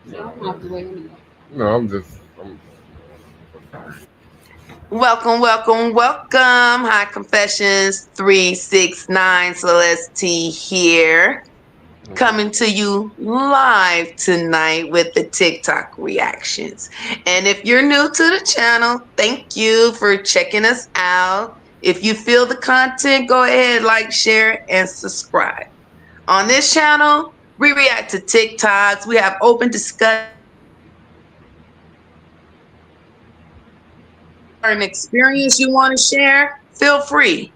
So I'm out the way anyway. No, I'm Welcome, welcome, welcome. High Confessions 369 Celeste here. Coming to you live tonight with the TikTok reactions. And if you're new to the channel, thank you for checking us out. If you feel the content, go ahead, like, share, and subscribe. On this channel, we react to TikToks. We have open discussions. If you have a story or an experience you want to share, feel free.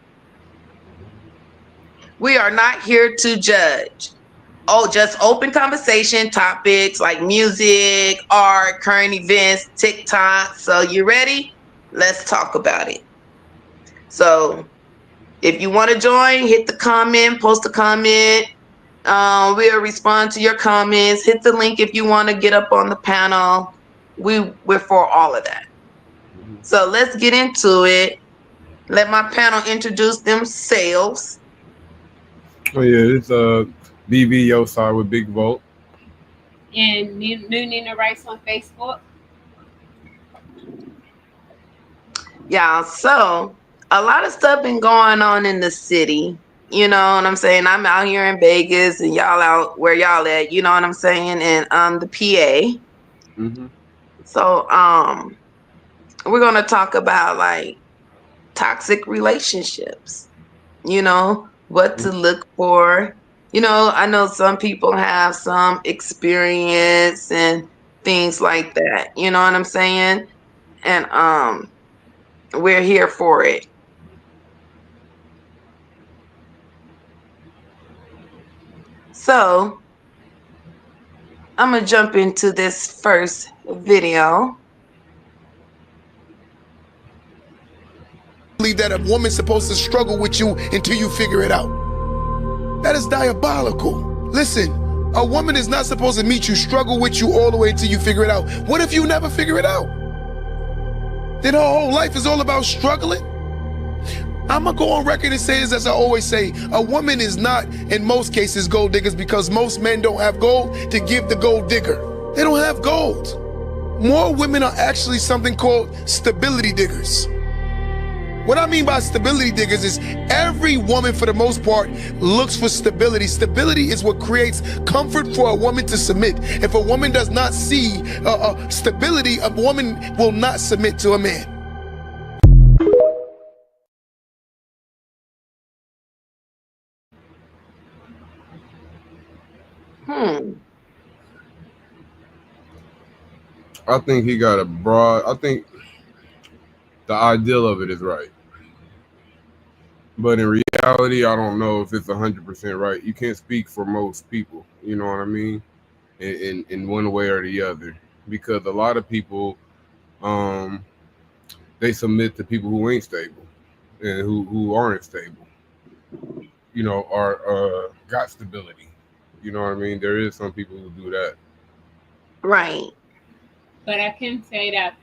We are not here to judge. Oh, just open conversation topics like music, art, current events, TikTok. So you ready? Let's talk about it. So if you want to join, hit the comment, post a comment. We'll respond to your comments. Hit the link if you want to get up on the panel. We're for all of that. So let's get into it. Let my panel introduce themselves. oh yeah, it's BB Yo side with Big Vote. And new Nina Rice on Facebook. Yeah, so a lot of stuff been going on in the city. You know what I'm saying? I'm out here in Vegas and y'all out where y'all at, you know what I'm saying? And the PA. Mm-hmm. So we're gonna talk about like toxic relationships, what to look for. I know some people have some experience and things like that, you know what I'm saying? And we're here for it. So I'm gonna jump into this first video. Believe that a woman's supposed to struggle with you until you figure it out. That is diabolical. Listen, a woman is not supposed to meet you, struggle with you all the way until you figure it out. What if you never figure it out? Then her whole life is all about struggling? I'm gonna go on record and say this as I always say, a woman is not, in most cases, gold diggers because most men don't have gold to give the gold digger. They don't have gold. More women are actually something called stability diggers. What I mean by stability diggers is every woman, for the most part, looks for stability. Stability is what creates comfort for a woman to submit. If a woman does not see stability, a woman will not submit to a man. Hmm. I think he got a broad. I think the ideal of it is right, but in reality, I don't know if it's 100% right. You can't speak for most people. You know what I mean? In one way or the other, because a lot of people, um, they submit to people who ain't stable and who aren't stable. Are got stability. You know what I mean? There is some people who do that. Right. But I can say that,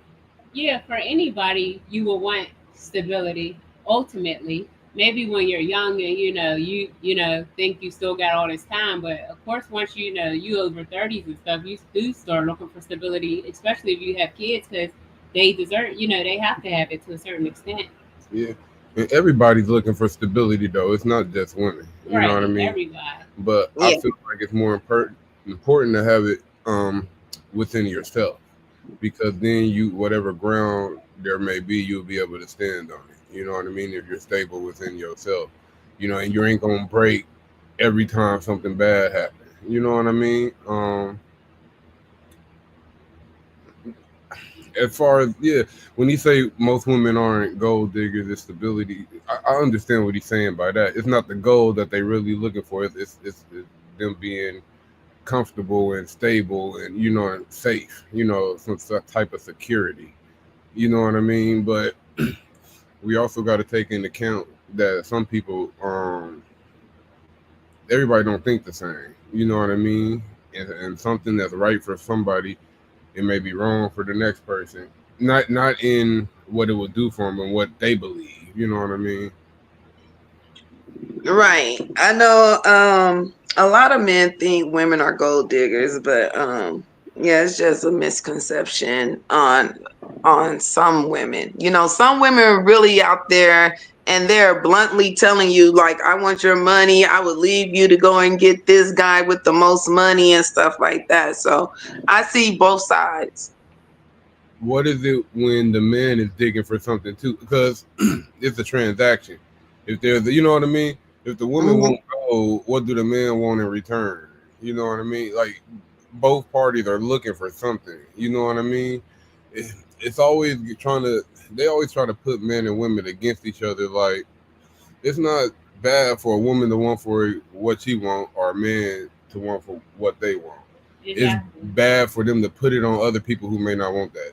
yeah, for anybody, you will want stability ultimately. Maybe when you're young and you think you still got all this time, but of course once you over 30s and stuff, you do start looking for stability, especially if you have kids, because they deserve, they have to have it to a certain extent. Yeah. And everybody's looking for stability, though. It's not just women. You know Right, what I it's mean? everybody. But I Yeah. feel like it's more important to have it within yourself, because then whatever ground there may be, you'll be able to stand on it. You know what I mean? If you're stable within yourself, and you ain't gonna break every time something bad happens. You know what I mean? As far as, yeah, when he say most women aren't gold diggers, it's stability. I understand what he's saying by that. It's not the gold that they really looking for. It's them being comfortable and stable and and safe. Some type of security. You know what I mean? But we also got to take into account that some people, everybody don't think the same. You know what I mean? And something that's right for somebody, it may be wrong for the next person. Not in what it would do for them and what they believe. You know what I mean? Right. I know a lot of men think women are gold diggers, but Yeah, it's just a misconception on some women. You know, some women are really out there and they're bluntly telling you, like, I want your money. I would leave you to go and get this guy with the most money and stuff like that. So I see both sides. What is it when the man is digging for something too? Because it's a transaction. If there's, you know what I mean. If the woman Mhm. won't go, what do the man want in return? You know what I mean. Like both parties are looking for something. You know what I mean. It's always trying to. They always try to put men and women against each other. Like it's not bad for a woman to want for what she want, or a man to want for what they want. It's Exactly. bad for them to put it on other people who may not want that.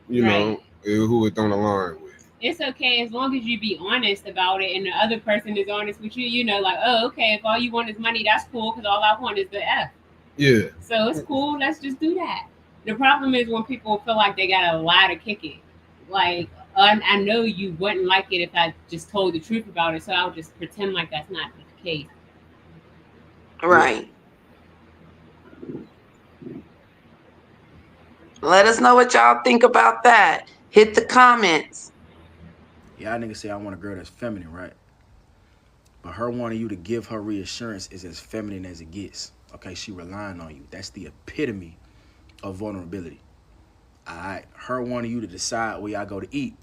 You Right. know, who it don't align with. It's okay as long as you be honest about it and the other person is honest with you. You know, like, oh, okay, if all you want is money, that's cool because all I want is the F. Yeah. So it's cool. Let's just do that. The problem is when people feel like they got to lie to kick it. Like, I know you wouldn't like it if I just told the truth about it, so I'll just pretend like that's not the case. Right. Let us know what y'all think about that. Hit the comments. Y'all niggas say I want a girl that's feminine, right? But her wanting you to give her reassurance is as feminine as it gets. Okay, she relying on you. That's the epitome of vulnerability. All right, her wanting you to decide where y'all go to eat.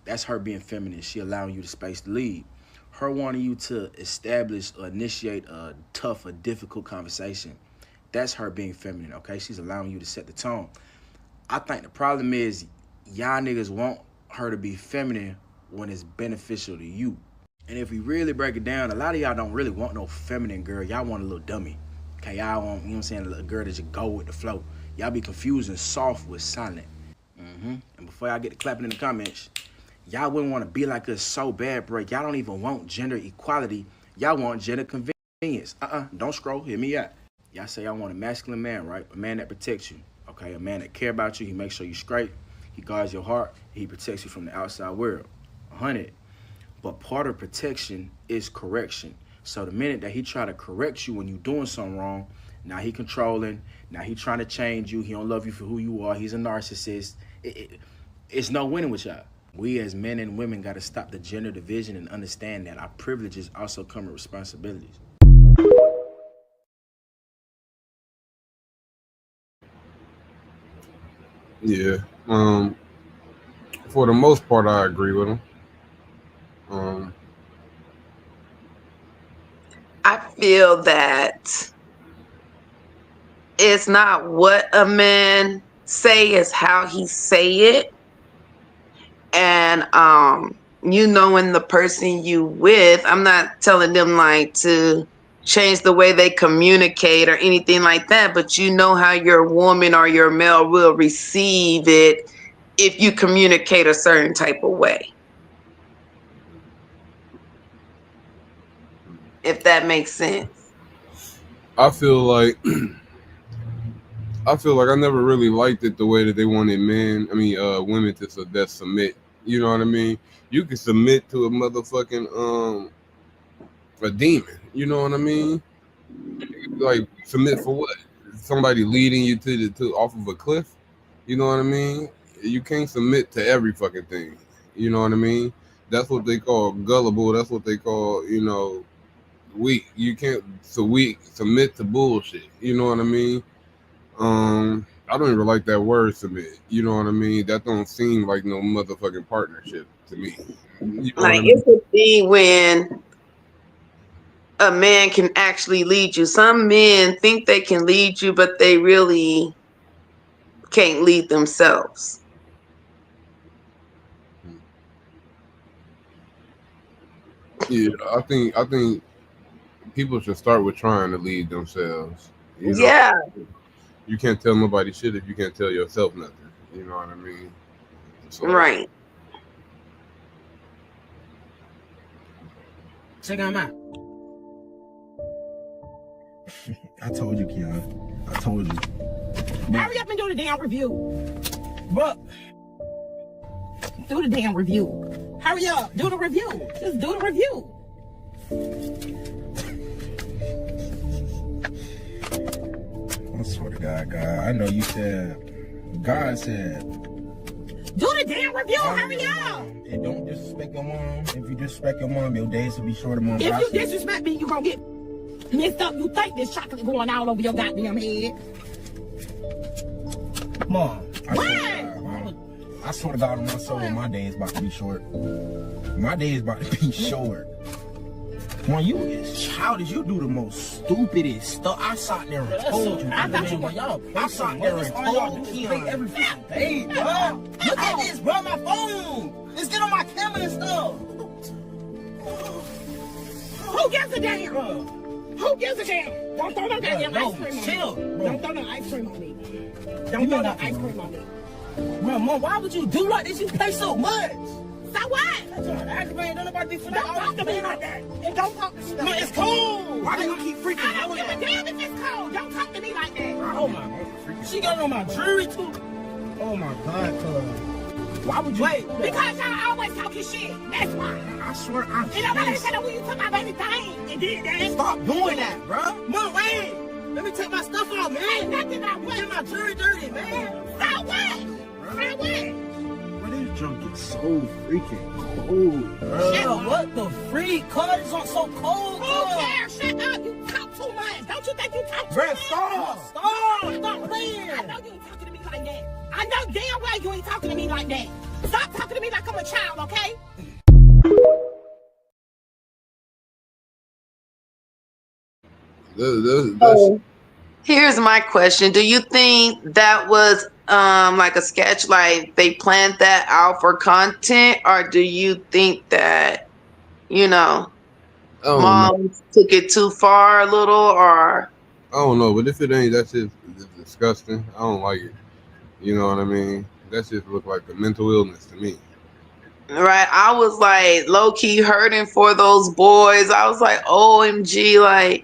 That's her being feminine. She allowing you the space to lead. Her wanting you to establish or initiate a tough or difficult conversation. That's her being feminine, okay? She's allowing you to set the tone. I think the problem is y'all niggas want her to be feminine when it's beneficial to you. And if we really break it down, a lot of y'all don't really want no feminine girl. Y'all want a little dummy. Okay, y'all want, you know what I'm saying, a little girl that just go with the flow. Y'all be confusing soft with silent. And before y'all get to clapping in the comments, y'all wouldn't want to be like us so bad, bro. Y'all don't even want gender equality. Y'all want gender convenience. Don't scroll, hear me out. Y'all say y'all want a masculine man, right? A man that protects you. Okay, a man that care about you. He makes sure you straight. He guards your heart. He protects you from the outside world. 100. But part of protection is correction. So the minute that he try to correct you when you doing something wrong, now he controlling. Now he trying to change you. He don't love you for who you are. He's a narcissist. It's no winning with y'all. We as men and women got to stop the gender division and understand that our privileges also come with responsibilities. Yeah. For the most part, I agree with him. I feel that it's not what a man say, it's how he say it. And you knowing the person you with, I'm not telling them like to change the way they communicate or anything like that, but you know how your woman or your male will receive it if you communicate a certain type of way. If that makes sense. I feel like I never really liked it the way that they wanted women to that submit. You know what I mean? You can submit to a motherfucking a demon. You know what I mean? Like submit for what? Somebody leading you to off of a cliff? You know what I mean? You can't submit to every fucking thing. You know what I mean? That's what they call gullible. That's what they call, weak. You can't submit to bullshit. You know what I mean? I don't even like that word submit. You know what I mean? That don't seem like no motherfucking partnership to me. You know Like it's a thing when a man can actually lead you. Some men think they can lead you, but they really can't lead themselves. Yeah, I think people should start with trying to lead themselves. You know, Yeah. you can't tell nobody shit if you can't tell yourself nothing. You know what I mean? So, Right. Check out my. I told you, Keon. I told you. Hurry up and do the damn review. Bruh. Do the damn review. Hurry up. Do the review. Just do the review. I swear to to God. I know you said, God said, do the damn review. Hurry up. And don't disrespect your mom. If you disrespect your mom, your days will be shorter, mom. If you disrespect me, you gonna get messed up. You think there's chocolate going all over your goddamn head. Mom. What? I swear to God on my soul, my day is about to be short. My day is about to be short. Mom, you is childish. You do the most stupidest stuff. I sat there and told you. I thought you were y'all. I sat there and told you. Every day, bro. Look at this, bro. My phone. Let's get on my camera and stuff. Who gives a damn? Who gives a damn? Don't throw no goddamn ice cream on me. Chill. Don't throw no ice cream on me. Don't throw no ice cream on me. Bro, Mom, why would you do like this? You play so much. So what? Don't talk to me like that. And don't talk to me like that. It's cold. Why do you keep freaking out? I don't give a damn if it's cold. Don't talk to me like that. Oh my God. She got on my jewelry too. Oh my God, cuz. Why would you? Wait, because y'all always talking shit. That's why. I swear I And nobody said when you took my baby thing and did that. Stop doing that, bro. Mom, wait. Let me take my stuff off, man. Ain't nothing I want. Get my jewelry dirty, man. So what? So what? This junk is so freaking cold, bro. Shut up. What the freak? Cuz it's on so cold. Who cares? Shut up. You talk too much. Don't you think you talk too much? Stop. Stop playing. I know you ain't talking to me like that. I know damn well you ain't talking to me like that. Stop talking to me like I'm a child, okay? That's Here's my question. Do you think that was like a sketch, like they planned that out for content, or do you think that, you know, mom took it too far a little, or? I don't know, but if it ain't, that's just disgusting. I don't like it. You know what I mean? That just look like a mental illness to me. Right. I was like low key hurting for those boys. I was like, OMG, like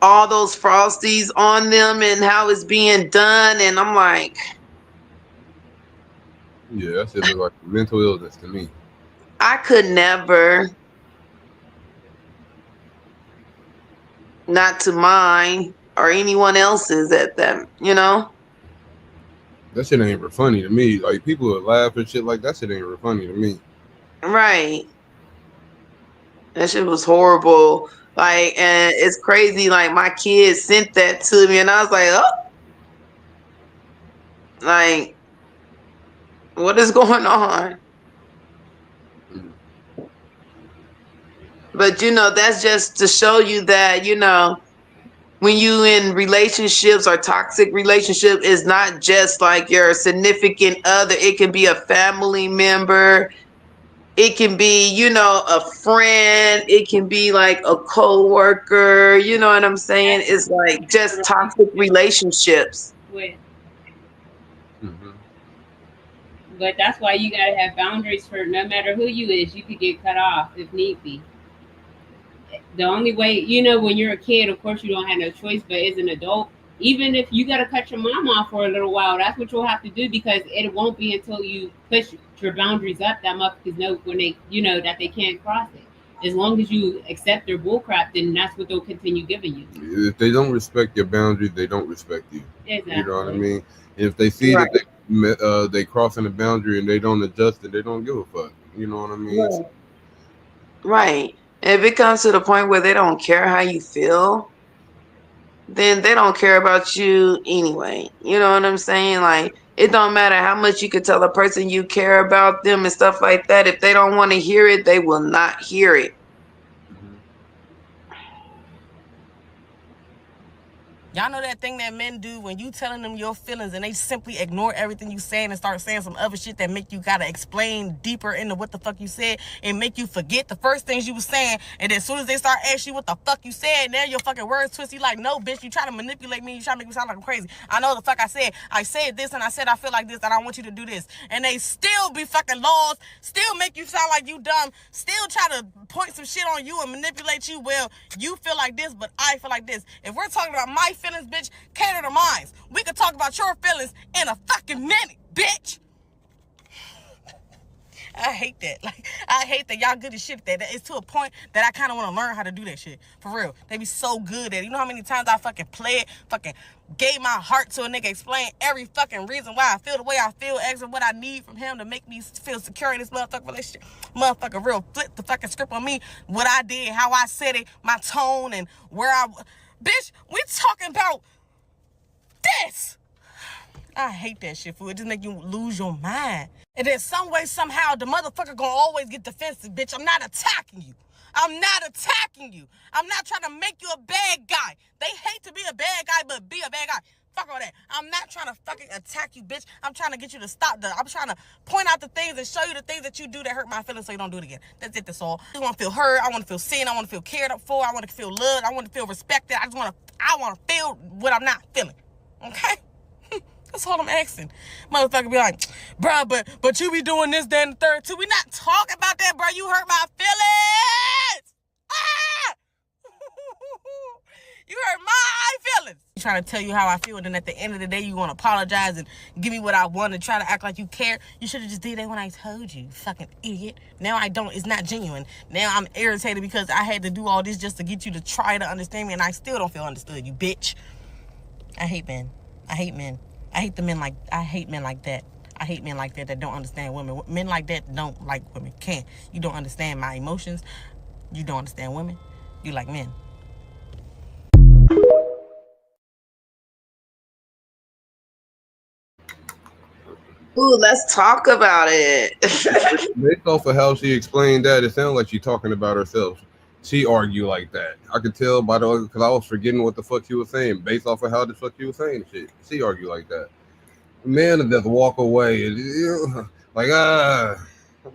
all those frosties on them and how it's being done. And I'm like, yeah, that just look like a mental illness to me. I could never, not to mine or anyone else's at them, you know? That shit ain't ever funny to me. Like, people would laugh and shit like that. Shit ain't ever funny to me. Right. That shit was horrible. Like, and it's crazy. Like, my kids sent that to me, and I was like, oh, like, what is going on? But, you know, that's just to show you that, you know, when you in relationships or toxic relationship, is not just like your significant other. It can be a family member. It can be, you know, a friend. It can be like a co-worker. You know what I'm saying? It's like just toxic relationships. But that's why you gotta have boundaries for no matter who you is. You could get cut off if need be. The only way, you know, when you're a kid, of course you don't have no choice, but as an adult, even if you got to cut your mom off for a little while, that's what you'll have to do, because it won't be until you push your boundaries up that motherfuckers know when they, you know, that they can't cross it. As long as you accept their bullcrap, then that's what they'll continue giving you. If they don't respect your boundaries, they don't respect you. Exactly. You know what I mean? And if they see that they crossing the boundary and they don't adjust it, they don't give a fuck. You know what I mean? Right. If it comes to the point where they don't care how you feel, then they don't care about you anyway. You know what I'm saying? Like, it don't matter how much you could tell a person you care about them and stuff like that. If they don't want to hear it, they will not hear it. Y'all know that thing that men do when you telling them your feelings and they simply ignore everything you saying and start saying some other shit that make you gotta explain deeper into what the fuck you said and make you forget the first things you was saying, and then as soon as they start asking you what the fuck you said, now your fucking words twist. You like, no, bitch, you try to manipulate me, you try to make me sound like I'm crazy. I know the fuck I said this and I said I feel like this and I want you to do this, and they still be fucking laws, still make you sound like you dumb, still try to point some shit on you and manipulate you. Well, you feel like this, but I feel like this. If we're talking about my feelings, bitch, cater to mine. We can talk about your feelings in a fucking minute, bitch. I hate that. Like, I hate that y'all good as shit at that. It's to a point that I kind of want to learn how to do that shit. For real. They be so good at it. You know how many times I fucking played, fucking gave my heart to a nigga, explain every fucking reason why I feel the way I feel, asking what I need from him to make me feel secure in this motherfucking relationship. Motherfucker real flip the fucking script on me, what I did, how I said it, my tone, and where I... Bitch, we talking about this. I hate that shit, fool. It just make you lose your mind. And then some way, somehow, the motherfucker gonna always get defensive, bitch. I'm not attacking you. I'm not attacking you. I'm not trying to make you a bad guy. They hate to be a bad guy, but be a bad guy. Fuck all that. I'm not trying to fucking attack you, bitch. I'm trying to get you to stop. I'm trying to point out the things and show you the things that you do that hurt my feelings so you don't do it again. That's it, that's all. I want to feel heard. I want to feel seen. I want to feel cared up for. I want to feel loved. I want to feel respected. I want to feel what I'm not feeling. Okay? That's all I'm asking. Motherfucker be like, bruh, but you be doing this, that, and the third too. We not talking about that, bruh. You hurt my feelings. Ah! You hurt my feelings. I'm trying to tell you how I feel, and then at the end of the day, you want to apologize and give me what I want and try to act like you care. You should have just did that when I told you, fucking idiot. Now I don't. It's not genuine. Now I'm irritated because I had to do all this just to get you to try to understand me, and I still don't feel understood, you bitch. I hate men. I hate men. I hate men like that. I hate men like that don't understand women. Men like that don't like women. Can't. You don't understand my emotions. You don't understand women. You like men. Ooh, let's talk about it. Based off of how she explained that, it sounds like she's talking about herself. She argued like that. I could tell by the, because I was forgetting what the fuck she was saying. Based off of how the fuck she was saying shit, she argued like that. Man, to just walk away and like I'm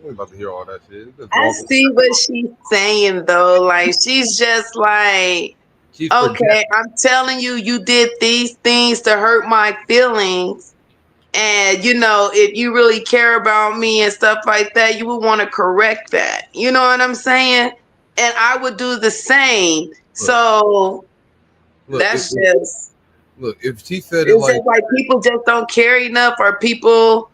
about to hear all that shit. I see what she's saying though. Like she's just like, She's okay, I'm telling you, you did these things to hurt my feelings. And you know, if you really care about me and stuff like that, you would want to correct that. You know what I'm saying? And I would do the same. So that's just. Look, if she said it like people just don't care enough, or people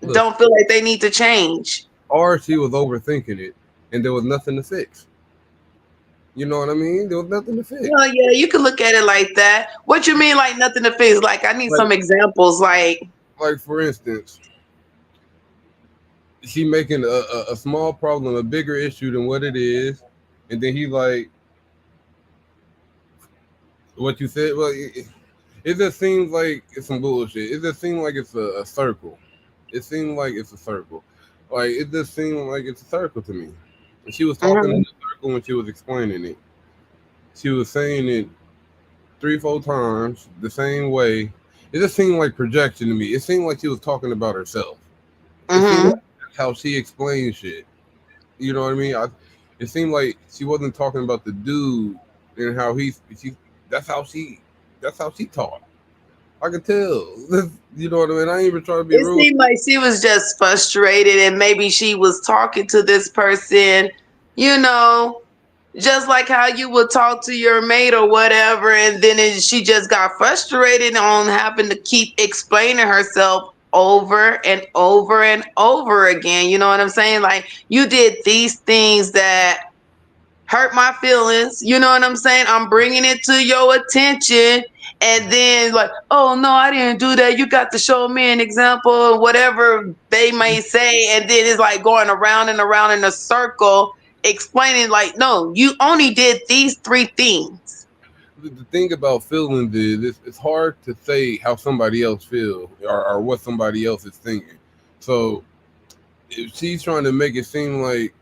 don't feel like they need to change. Or she was overthinking it and there was nothing to fix. You know what I mean? There was nothing to fix. Well, yeah, you can look at it like that. What you mean, like nothing to fix? Like I need some examples. Like for instance, she making a small problem a bigger issue than what it is, and then he like, what you said, well, it just seems like it's some bullshit. It just seems like it's a circle. It seems like it's a circle. Like, it just seemed like it's a circle to me. And she was talking in the circle when she was explaining it. She was saying it 3-4 times the same way. It just seemed like projection to me. It seemed like she was talking about herself. It seemed like that's how she explained shit. You know what I mean? It seemed like she wasn't talking about the dude and how that's how she taught. I could tell. You know what I mean? I ain't even trying to be rude. It seemed like she was just frustrated, and maybe she was talking to this person, you know, just like how you would talk to your mate or whatever, and then she just got frustrated on having to keep explaining herself over and over and over again. You know what I'm saying? Like, you did these things that hurt my feelings. You know what I'm saying? I'm bringing it to your attention. And then like, oh no, I didn't do that. You got to show me an example, whatever they may say. And then it's like going around and around in a circle, explaining like, no, you only did these 3 things. The thing about feelings is it's hard to say how somebody else feels or what somebody else is thinking. So if she's trying to make it seem like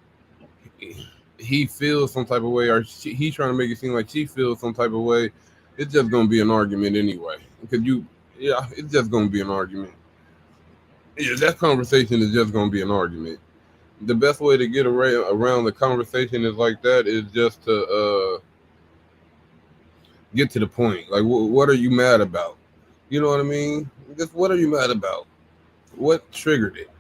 he feels some type of way, or he's trying to make it seem like she feels some type of way, it's just gonna be an argument anyway. Because it's just gonna be an argument. Yeah, that conversation is just gonna be an argument. The best way to get around the conversation is like that is just to get to the point. Like, what are you mad about? You know what I mean? Just what are you mad about? What triggered it?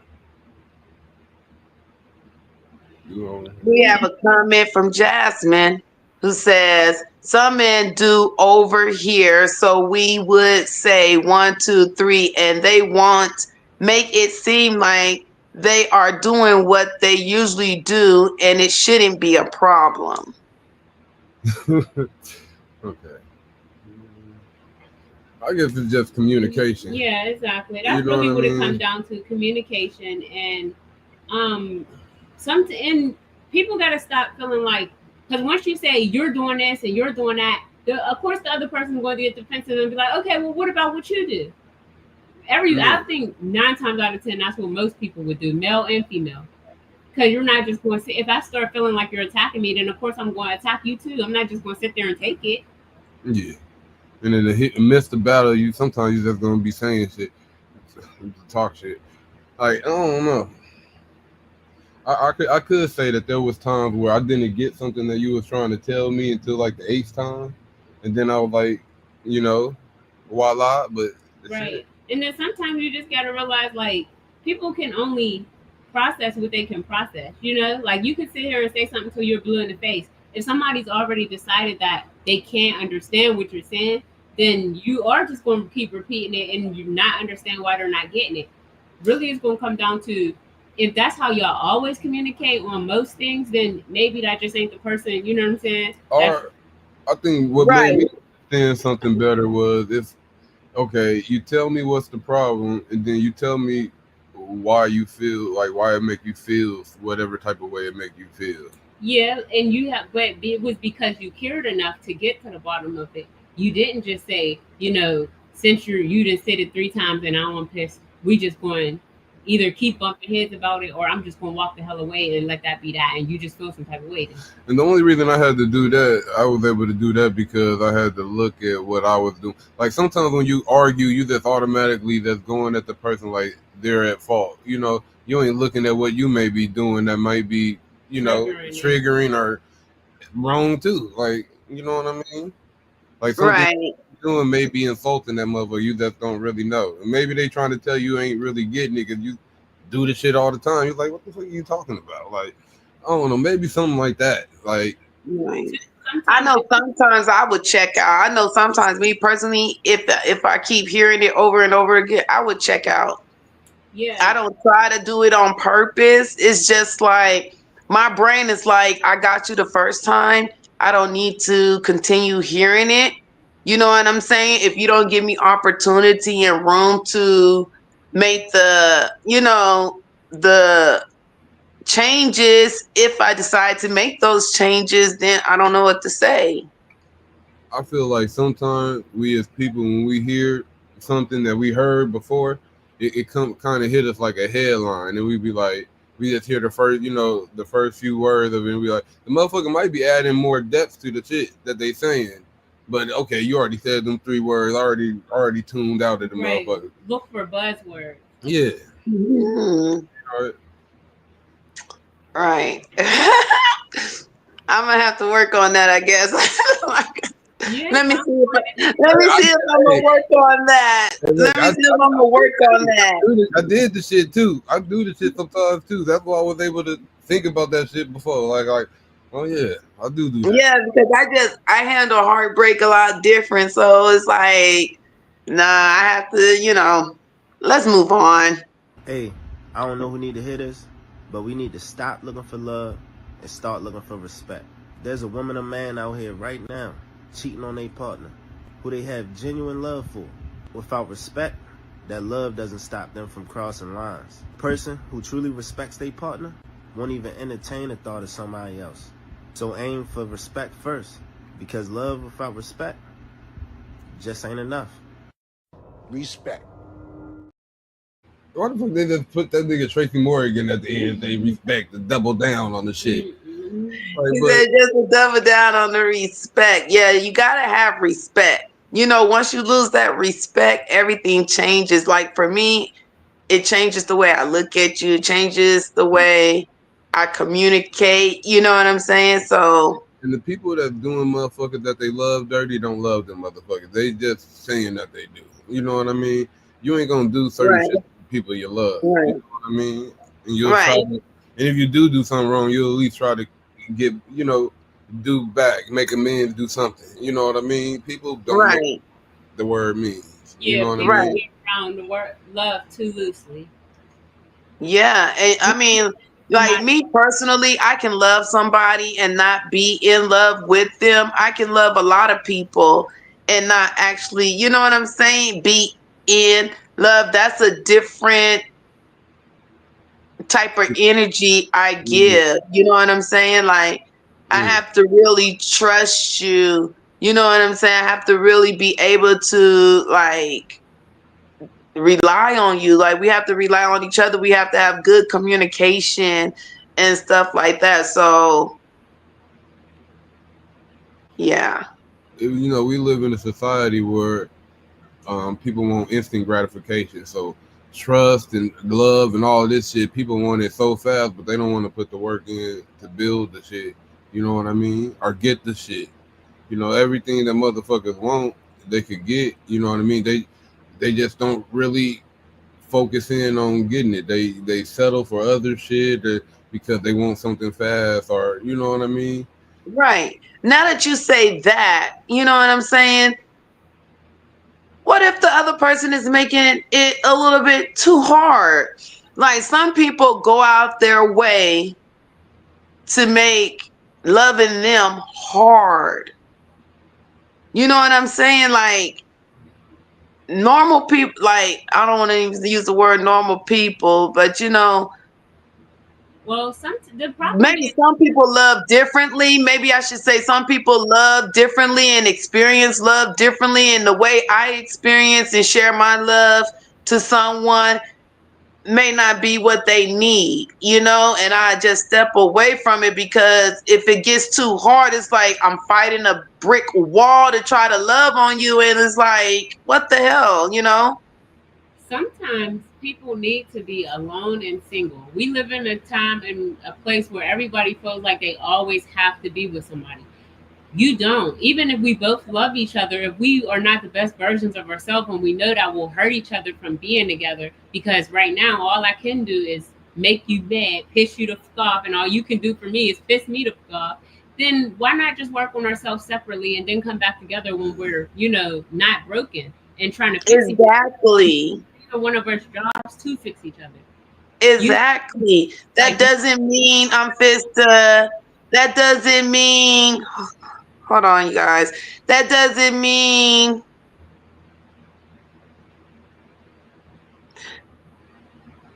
You know. We have a comment from Jasmine who says, some men do over here, so we would say 1, 2, 3, and they make it seem like they are doing what they usually do, and it shouldn't be a problem. Okay. I guess it's just communication. Yeah, exactly. You That's know really what I what it mean? comes down to: communication. And and people got to stop feeling like, because once you say you're doing this and you're doing that, of course the other person's going to get defensive and be like, okay, well, what about what you do? I think 9 times out of 10, that's what most people would do, male and female. Because you're not just going to sit. If I start feeling like you're attacking me, then of course I'm going to attack you too. I'm not just going to sit there and take it. Yeah. And in the midst of battle, sometimes you just gonna be saying shit, talk shit. Like, I don't know. I could say that there was times where I didn't get something that you was trying to tell me until like the 8th time, and then I was like, voila. But right. And then sometimes you just gotta realize, like, people can only process what they can process. Like, you can sit here and say something till you're blue in the face. If somebody's already decided that they can't understand what you're saying, then you are just going to keep repeating it, and you not understand why they're not getting it. Really, it's going to come down to, if that's how y'all always communicate on most things, then maybe that just ain't the person. You know what I'm saying? Or I think what made me understand something better was, if okay, you tell me what's the problem, and then you tell me why it make you feel whatever type of way it make you feel. Yeah, and but it was because you cared enough to get to the bottom of it. You didn't just say, since you done said it 3 times and I'm pissed, we just going to either keep bumping heads about it, or I'm just going to walk the hell away and let that be that, and you just feel some type of way. And the only reason I had to do that, I was able to do that because I had to look at what I was doing. Like, sometimes when you argue, you just automatically just going at the person like they're at fault. You ain't looking at what you may be doing that might be, triggering or wrong too. Like, you know what I mean? Like, something you're doing may be insulting that motherfucker. You just don't really know. And maybe they trying to tell you ain't really getting it because you do the shit all the time. You're like, what the fuck are you talking about? Like, I don't know, maybe something like that. Like, I know sometimes I would check out. I know sometimes, me personally, if I keep hearing it over and over again, I would check out. Yeah. I don't try to do it on purpose. It's just like, my brain is like, I got you the first time. I don't need to continue hearing it. You know what I'm saying? If you don't give me opportunity and room to make the changes, if I decide to make those changes, then I don't know what to say. I feel like sometimes we as people, when we hear something that we heard before, it kind of hit us like a headline, and we be like, we just hear the first few words of it, and we like, the motherfucker might be adding more depth to the shit that they saying. But okay, you already said them 3 words, already tuned out of the motherfucker. Look for buzzwords. Yeah. Mm-hmm. Right. I'm gonna have to work on that, I guess. Let me see if I'm gonna work on that. Let me see if I'm gonna work on that. I did the shit too. I do the shit sometimes too. That's why I was able to think about that shit before. Like, oh yeah, I do that. Yeah, because I handle heartbreak a lot different. So it's like, nah, I have to, let's move on. Hey, I don't know who need to hear this, but we need to stop looking for love and start looking for respect. There's a woman or man out here right now cheating on their partner who they have genuine love for. Without respect, that love doesn't stop them from crossing lines. A person who truly respects their partner won't even entertain the thought of somebody else. So aim for respect first, because love without respect just ain't enough. Respect. Why the fuck they just put that nigga Tracy Morgan at the end? They respect to double down on the shit. He said just to double down on the respect. Yeah, you gotta have respect. Once you lose that respect, everything changes. Like, for me, it changes the way I look at you. It changes the way I communicate. You know what I'm saying? So. And the people that's doing motherfuckers that they love dirty don't love them motherfuckers. They just saying that they do. You know what I mean? You ain't gonna do certain shit to people you love. Right. You know what I mean? And you'll try to, and if you do something wrong, you'll at least try to get, do back, make amends, do something. You know what I mean? People don't know what the word means. Yeah, you know what I mean? Around the word love too loosely. Yeah, and I mean, like Somebody, me personally, I can love somebody and not be in love with them. I can love a lot of people and not actually, you know what I'm saying, be in love. That's a different type of energy I Yeah. give. You know what I'm saying? Like I Yeah. have to really trust you. You know what I'm saying? I have to really be able to like rely on you. Like we have to rely on each other. We have to have good communication and stuff like that. So yeah. You know, we live in a society where people want instant gratification. So trust and love and all this shit, people want it so fast, but they don't want to put the work in to build the shit. You know what I mean? Or get the shit. You know, everything that motherfuckers want, they could get. You know what I mean? They just don't really focus in on getting it. They settle for other shit because they want something fast, or you know what I mean? Right. Now that you say that, you know what I'm saying? What if the other person is making it a little bit too hard? Like some people go out their way to make loving them hard. You know what I'm saying? Like normal people, like I don't want to even use the word normal people, but you know, well, the problem maybe is, some people love differently. Maybe I should say some people love differently and experience love differently. And the way I experience and share my love to someone may not be what they need, you know, and I just step away from it because if it gets too hard, it's like I'm fighting a brick wall to try to love on you. And it's like, what the hell, you know? sometimes people need to be alone and single. We live in a time and a place where everybody feels like they always have to be with somebody. You don't. Even if we both love each other, if we are not the best versions of ourselves and we know that we'll hurt each other from being together, because right now all I can do is make you mad, piss you to fuck off, and all you can do for me is piss me to fuck off, then why not just work on ourselves separately and then come back together when we're, not broken and trying to fix each Exactly. other. One of our jobs to fix each other. You Exactly. That like doesn't mean I'm Fista. That doesn't mean, hold on, you guys. That doesn't mean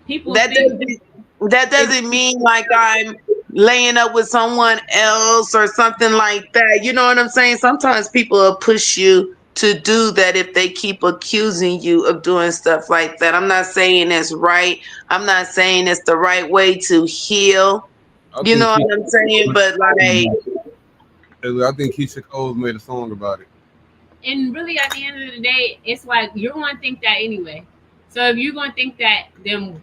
people that think if doesn't mean like I'm laying up with someone else or something like that. You know what I'm saying? Sometimes people will push you to do that if they keep accusing you of doing stuff like that. I'm not saying it's right. I'm not saying it's the right way to heal. I You think know he what I'm saying? But like, I think Keisha Cole made a song about it. and really at the end of the day, it's like you're going to think that anyway. So if you're going to think that, then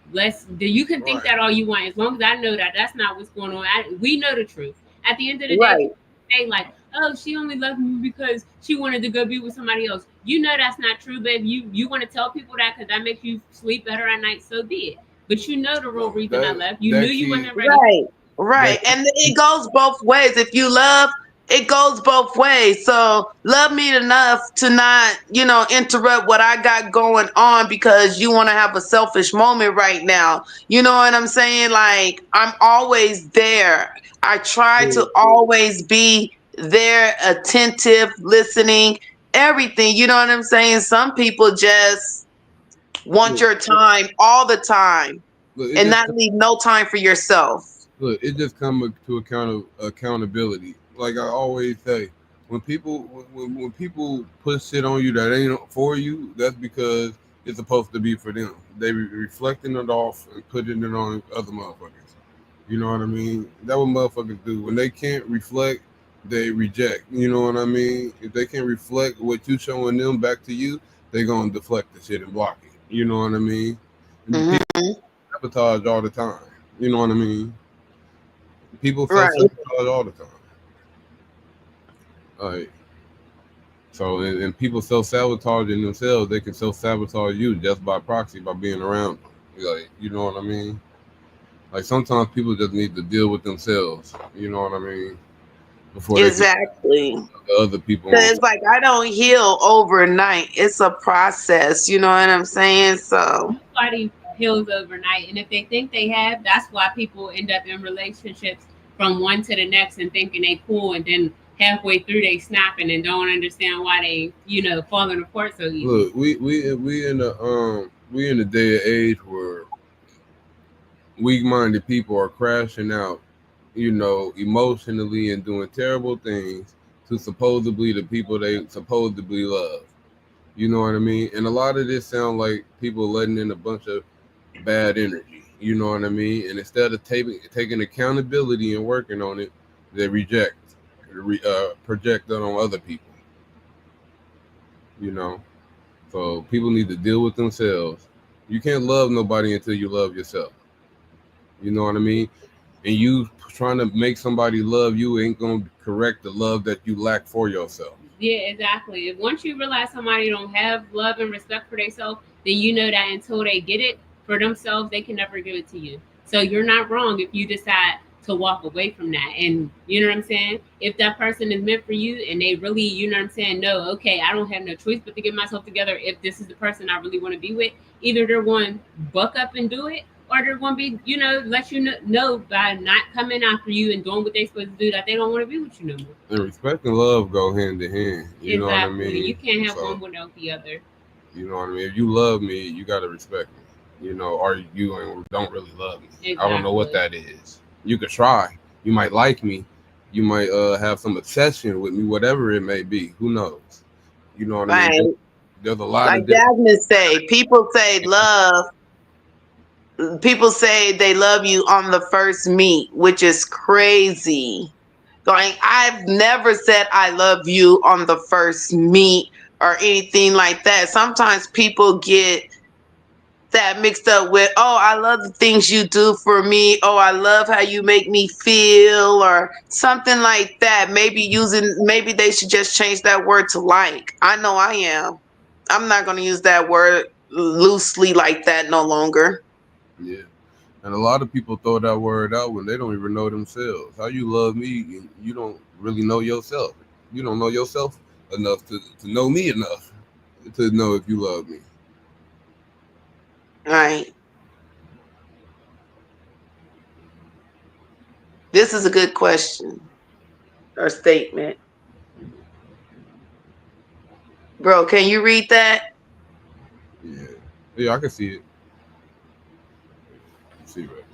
you can think Right. that all you want. As long as I know that that's not what's going on. We know the truth. At the end of the day, right. people say like, "Oh, she only loved me because she wanted to go be with somebody else." You know that's not true, but if you want to tell people that because that makes you sleep better at night, so be it. But you know the real No, reason I left. You knew that you kid wasn't ready. Right, right. that And it goes both ways. If you love, it goes both ways. So love me enough to not, interrupt what I got going on because you want to have a selfish moment right now. You know what I'm saying? Like, I'm always there. I try to always be there, attentive, listening, everything. You know what I'm saying? Some people just want look, your time all the time look, and not leave no time for yourself. it just comes to accountability. Like I always say, when people put shit on you that ain't for you, that's because it's supposed to be for them. They reflecting it off and putting it on other motherfuckers. You know what I mean? That what motherfuckers do. When they can't reflect, they reject. You know what I mean? If they can't reflect what you showing them back to you, they gonna deflect the shit and block it. You know what I mean? And people Mhm. sabotage all the time. You know what I mean? People self Right. sabotage all the time. Like so, and people self sabotaging themselves, they can self sabotage you just by proxy by being around them. Like you know what I mean? Like sometimes people just need to deal with themselves. You know what I mean? Before they can Exactly. the other people So on. it's like I don't heal overnight. It's a process. You know what I'm saying? So Nobody pills overnight. And if they think they have, that's why people end up in relationships from one to the next and thinking they cool, and then halfway through they snapping and don't understand why they, falling apart so easy. Look, we in the day and age where weak-minded people are crashing out, emotionally and doing terrible things to supposedly the people they supposedly love. You know what I mean? And a lot of this sound like people letting in a bunch of bad energy. You know what I mean? And instead of taking accountability and working on it, they project that on other people. So people need to deal with themselves. You can't love nobody until you love yourself. You know what I mean? And you trying to make somebody love you ain't gonna correct the love that you lack for yourself. Yeah, exactly. If once you realize somebody don't have love and respect for themselves, then you know that until they get it for themselves, they can never give it to you. So you're not wrong if you decide to walk away from that. And you know what I'm saying? If that person is meant for you and they really, no, okay, I don't have no choice but to get myself together. If this is the person I really want to be with, either they're going to buck up and do it, or they're going to be, let you know by not coming after you and doing what they're supposed to do that they don't want to be with you no more. And respect and love go hand in hand. You know what I Exactly. mean? You can't have one without the other. You know what I mean? If you love me, you got to respect me. Or you don't really love me. Exactly. I don't know what that is. You could try. You might like me. You might have some obsession with me, whatever it may be. Who knows? You know what I mean? Right. There's a lot Like of Jasmine say, people say love. People say they love you on the first meet, which is crazy. Like, I've never said I love you on the first meet or anything like that. Sometimes people get that mixed up with, oh, I love the things you do for me. Oh, I love how you make me feel, or something like that. Maybe they should just change that word to like. I know I am. I'm not going to use that word loosely like that no longer. Yeah. And a lot of people throw that word out when they don't even know themselves. How you love me, you don't really know yourself. You don't know yourself enough to know me enough to know if you love me. Right. This is a good question or statement. Bro, can you read that? Yeah, I can see it. See right.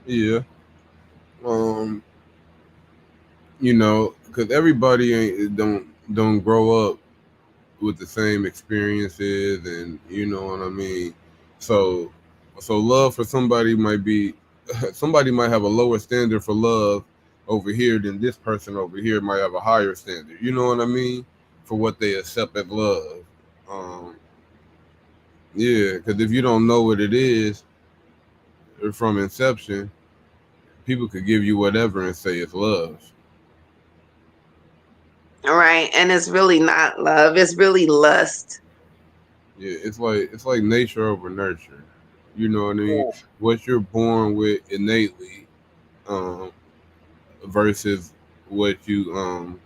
Yeah. Because everybody don't grow up with the same experiences, and you know what I mean. So love for somebody might be somebody might have a lower standard for love over here than this person over here might have a higher standard. You know what I mean? For what they accept as love. Yeah, because if you don't know what it is from inception, people could give you whatever and say it's love. Right, and it's really not love. It's really lust. Yeah, it's like nature over nurture. You know what I mean? Yeah. What you're born with innately, versus what you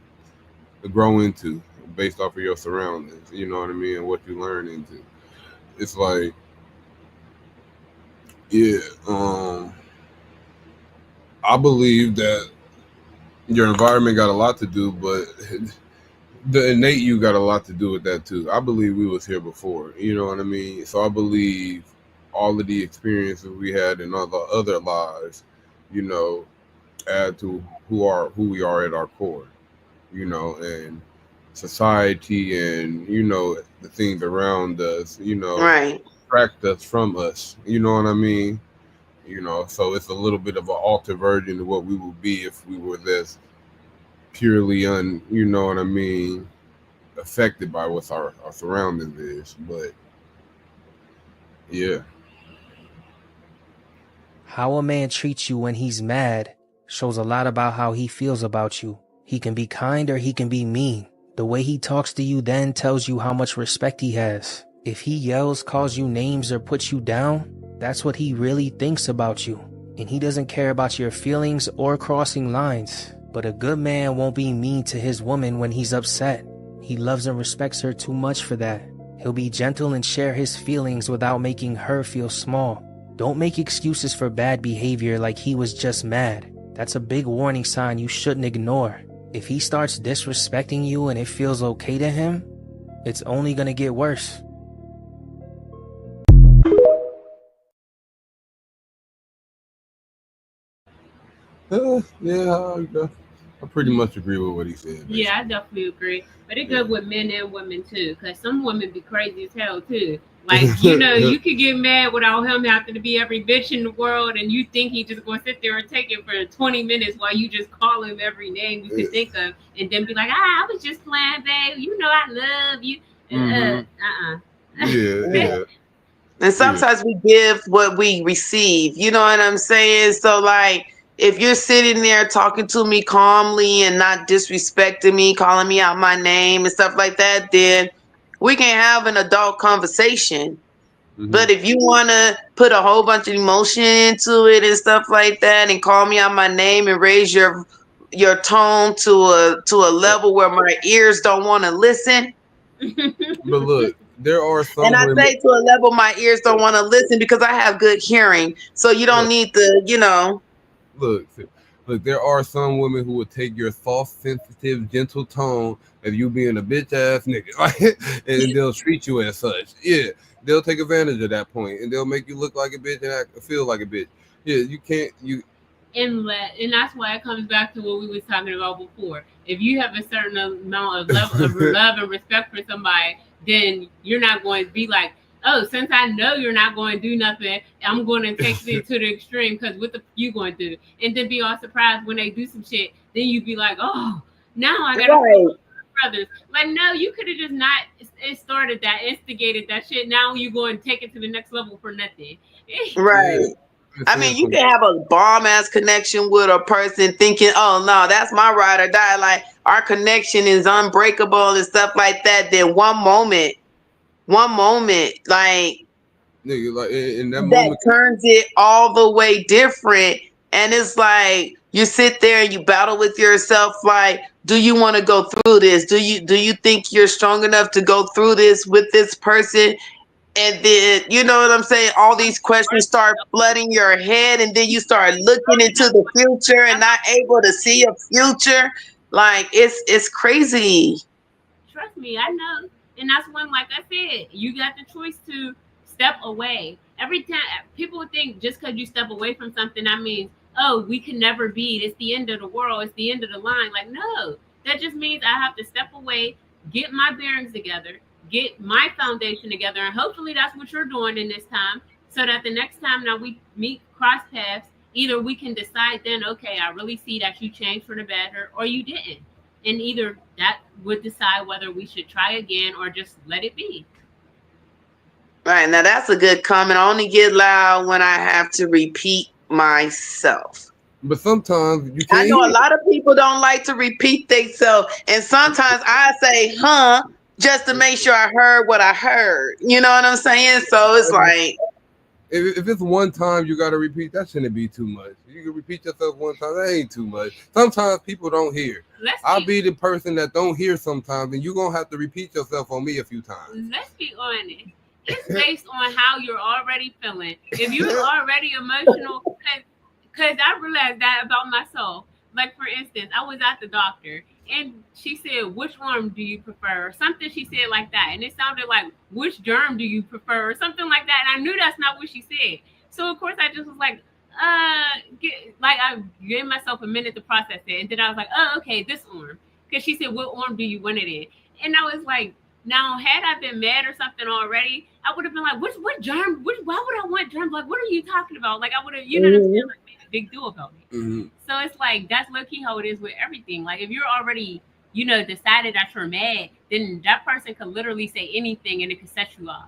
grow into based off of your surroundings. You know what I mean? And what you learn into. It's like, yeah, I believe that your environment got a lot to do, but the innate you got a lot to do with that too. I believe we was here before. You know what I mean? So I believe all of the experiences we had in other lives, add to who we are at our core. And society and the things around us, Right. attract us from us. You know what I mean? So it's a little bit of an altered version of what we would be if we were this purely you know what I mean, affected by what our surroundings is. But yeah. How a man treats you when he's mad shows a lot about how he feels about you. He can be kind or he can be mean. The way he talks to you then tells you how much respect he has. If he yells, calls you names, or puts you down, that's what he really thinks about you. And he doesn't care about your feelings or crossing lines. But a good man won't be mean to his woman when he's upset. He loves and respects her too much for that. He'll be gentle and share his feelings without making her feel small. Don't make excuses for bad behavior like he was just mad. That's a big warning sign you shouldn't ignore. If he starts disrespecting you and it feels okay to him, it's only gonna get worse. Yeah, I pretty much agree with what he said. Basically. Yeah, I definitely agree. But it goes with men and women too, because some women be crazy as hell too. Like, you know, you could get mad without him having to be every bitch in the world, and you think he just gonna sit there and take it for 20 minutes while you just call him every name you could think of, and then be like, I was just playing, babe. You know I love you. Yeah. And sometimes we give what we receive. You know what I'm saying? So, like, if you're sitting there talking to me calmly and not disrespecting me, calling me out my name and stuff like that, then we can have an adult conversation. But if you want to put a whole bunch of emotion into it and stuff like that and call me out my name and raise your tone to a level where my ears don't want to listen. But look, there are some And I women. say to a level my ears don't want to listen because I have good hearing. So you don't need to, you know. Look, there are some women who would take your soft, sensitive, gentle tone of you being a bitch ass nigga, and they'll treat you as such. Yeah, they'll take advantage of that point, and they'll make you look like a bitch and feel like a bitch. Yeah, you can't. And that's why it comes back to what we was talking about before. If you have a certain amount of level of love and respect for somebody, then you're not going to be like, oh, since I know you're not going to do nothing, I'm going to take it to the extreme because what the you going to do? And then be all surprised when they do some shit. Then you be like, oh, now I got to brothers. Like, no, you could have just not started that, instigated that shit. Now you go and take it to the next level for nothing. Right. I mean, you can have a bomb ass connection with a person thinking, oh no, that's my ride or die. Like, our connection is unbreakable and stuff like that. Then one moment, like, nigga, like in that that moment, turns it all the way different. And it's like you sit there and you battle with yourself. Like, do you want to go through this? Do you think you're strong enough to go through this with this person? And then, you know what I'm saying? All these questions start flooding your head, and then you start looking into the future and not able to see a future. Like, it's crazy. Trust me, I know. And that's when, like I said, you got the choice to step away. Every time people think just because you step away from something, that means, oh, we can never be. It's the end of the world. It's the end of the line. Like, no, that just means I have to step away, get my bearings together, get my foundation together. And hopefully that's what you're doing in this time. So that the next time now we meet cross paths, either we can decide then, okay, I really see that you changed for the better or you didn't. And either that would decide whether we should try again or just let it be. Right, now that's a good comment. I only get loud when I have to repeat myself. But sometimes you can't. I know a lot of people don't like to repeat themselves, and sometimes I say, huh, just to make sure I heard what I heard. You know what I'm saying? So it's like, if it's one time you got to repeat, that shouldn't be too much. You can repeat yourself one time, that ain't too much. Sometimes people don't hear. I'll be the person that don't hear sometimes, and you're going to have to repeat yourself on me a few times. Let's be honest. It's based on how you're already feeling. If you're already emotional, because I realized that about myself. Like, for instance, I was at the doctor, and she said, which arm do you prefer? Or something she said like that. And it sounded like, which germ do you prefer? Or something like that. And I knew that's not what she said. So, of course, I just was like, I gave myself a minute to process it. And then I was like, oh, okay, this arm. Because she said, what arm do you want it in? And I was like, now, had I been mad or something already, I would have been like, what germ? Why would I want germs? Like, what are you talking about? Like, I would have, you know what I'm saying? Like, made a big deal about it. Mm-hmm. So it's like, that's low-key how it is with everything. Like, if you're already, decided that you're mad, then that person could literally say anything and it could set you off.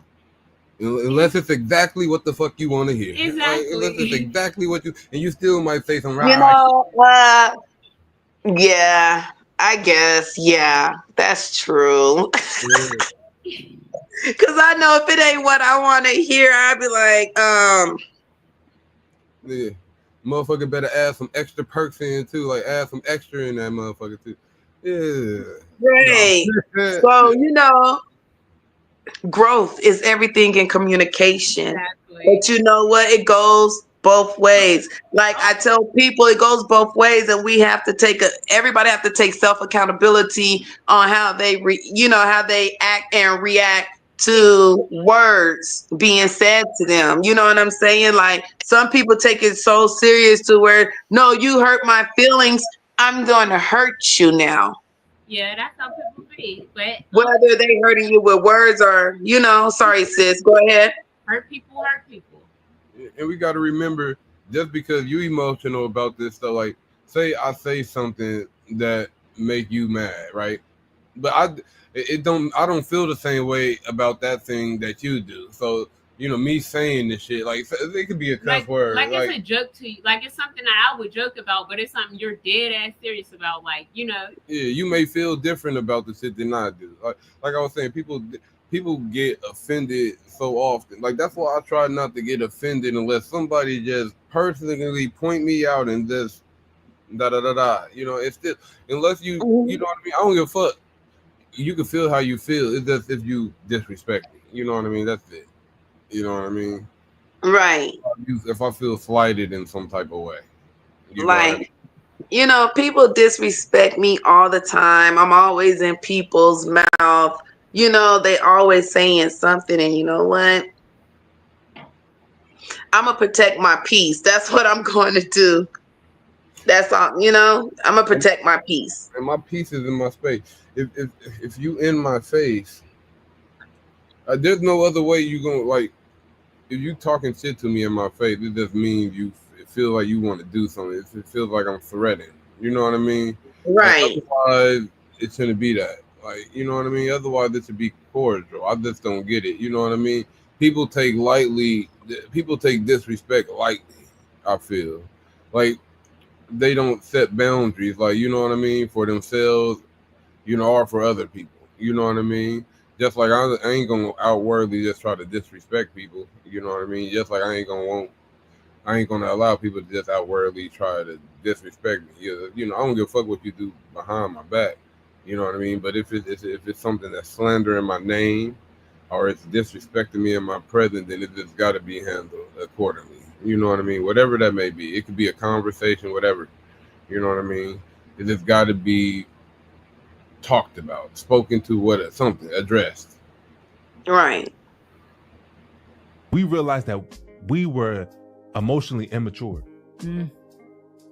Unless it's exactly what the fuck you want to hear. Exactly. Unless it's exactly what and you still might say some yeah, I guess, yeah, that's true. Because I know if it ain't what I want to hear, I'd be like, Yeah. Motherfucker better add some extra perks in too, like add some extra in that motherfucker too. Yeah. Right. No. So, growth is everything in communication. Exactly. But you know what? It goes both ways. Like I tell people, it goes both ways, and we have to everybody have to take self accountability on how they, how they act and react to words being said to them. You know what I'm saying? Like some people take it so serious to where, no, you hurt my feelings, I'm going to hurt you now. Yeah, that's how people be. But Whether they hurting you with words or, sorry, sis, go ahead. hurt people hurt people. And we got to remember, just because you emotional about this stuff, like say I say something that make you mad, right? But I don't feel the same way about that thing that you do. So me saying this shit, like it could be a cuss word, like it's a joke to you, like it's something that I would joke about, but it's something you're dead ass serious about, like Yeah, you may feel different about the shit than I do. Like I was saying, people get offended so often. Like that's why I try not to get offended unless somebody just personally point me out and just da da da da. It's still, unless you you know what I mean. I don't give a fuck. You can feel how you feel. It's just if you disrespect me. You know what I mean? That's it. You know what I mean? Right. If I feel slighted in some type of way. You know Like, what I mean? people disrespect me all the time. I'm always in people's mouth. They always saying something, and you know what? I'm gonna protect my peace. That's what I'm going to do. That's all. I'm gonna protect my peace. And my peace is in my space. If you in my face, there's no other way you gonna like. If you talking shit to me in my face, it just means it feel like you want to do something. It feels like I'm threatening. You know what I mean? Right. Like, otherwise, it shouldn't be that. Like, you know what I mean? Otherwise, it should be cordial. I just don't get it. You know what I mean? People take disrespect lightly. I feel like they don't set boundaries. Like, you know what I mean, for themselves, or for other people. You know what I mean? Just like I ain't gonna outwardly just try to disrespect people. You know what I mean? Just like I ain't gonna allow people to just outwardly try to disrespect me. I don't give a fuck what you do behind my back. You know what I mean? But if it's something that's slandering my name or it's disrespecting me in my presence, then it just got to be handled accordingly. You know what I mean? Whatever that may be, it could be a conversation, whatever. You know what I mean? It just got to be talked about, spoken to, something addressed. Right. We realized that we were emotionally immature.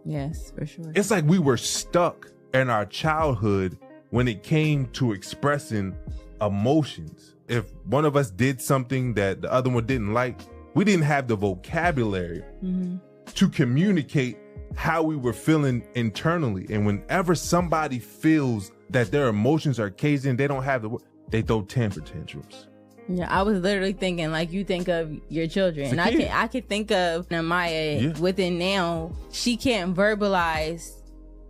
Yes, for sure. It's like we were stuck in our childhood when it came to expressing emotions. If one of us did something that the other one didn't like, we didn't have the vocabulary to communicate how we were feeling internally. And whenever somebody feels that their emotions are caged in, they don't have they throw temper tantrums. Yeah, I was literally thinking, like, you think of your children, and I could think of Namaya within now. She can't verbalize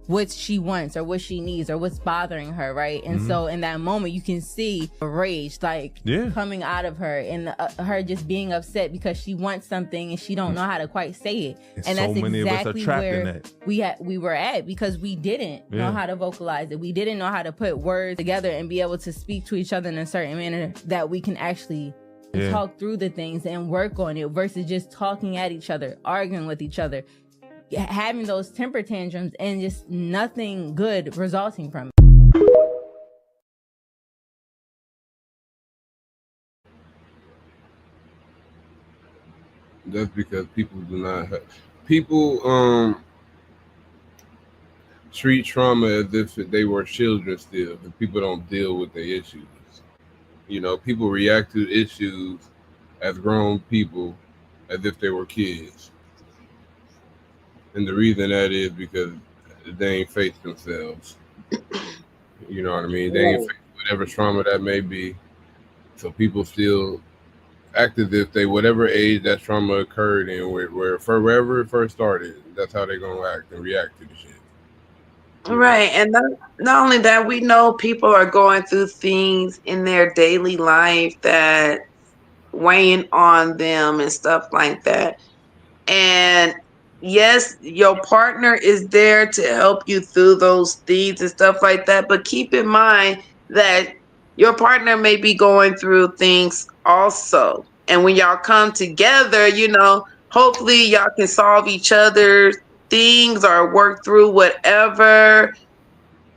what she wants or what she needs or what's bothering her, right? And so in that moment, you can see a rage coming out of her, and her just being upset because she wants something and she don't know how to quite say it. And that's exactly where we were at, because we didn't know how to vocalize it. We didn't know how to put words together and be able to speak to each other in a certain manner that we can actually talk through the things and work on it, versus just talking at each other, arguing with each other, having those temper tantrums, and just nothing good resulting from it. That's because people do not have people treat trauma as if they were children still, and people don't deal with their issues. People react to issues as grown people as if they were kids. And the reason that is because they ain't faced themselves. You know what I mean? They ain't faced whatever trauma that may be. So people still act as if they, whatever age that trauma occurred in, wherever it first started, that's how they're going to act and react to the shit. Right. And not only that, we know people are going through things in their daily life that weighing on them and stuff like that. And yes, your partner is there to help you through those things and stuff like that. But keep in mind that your partner may be going through things also. And when y'all come together, hopefully y'all can solve each other's things or work through whatever,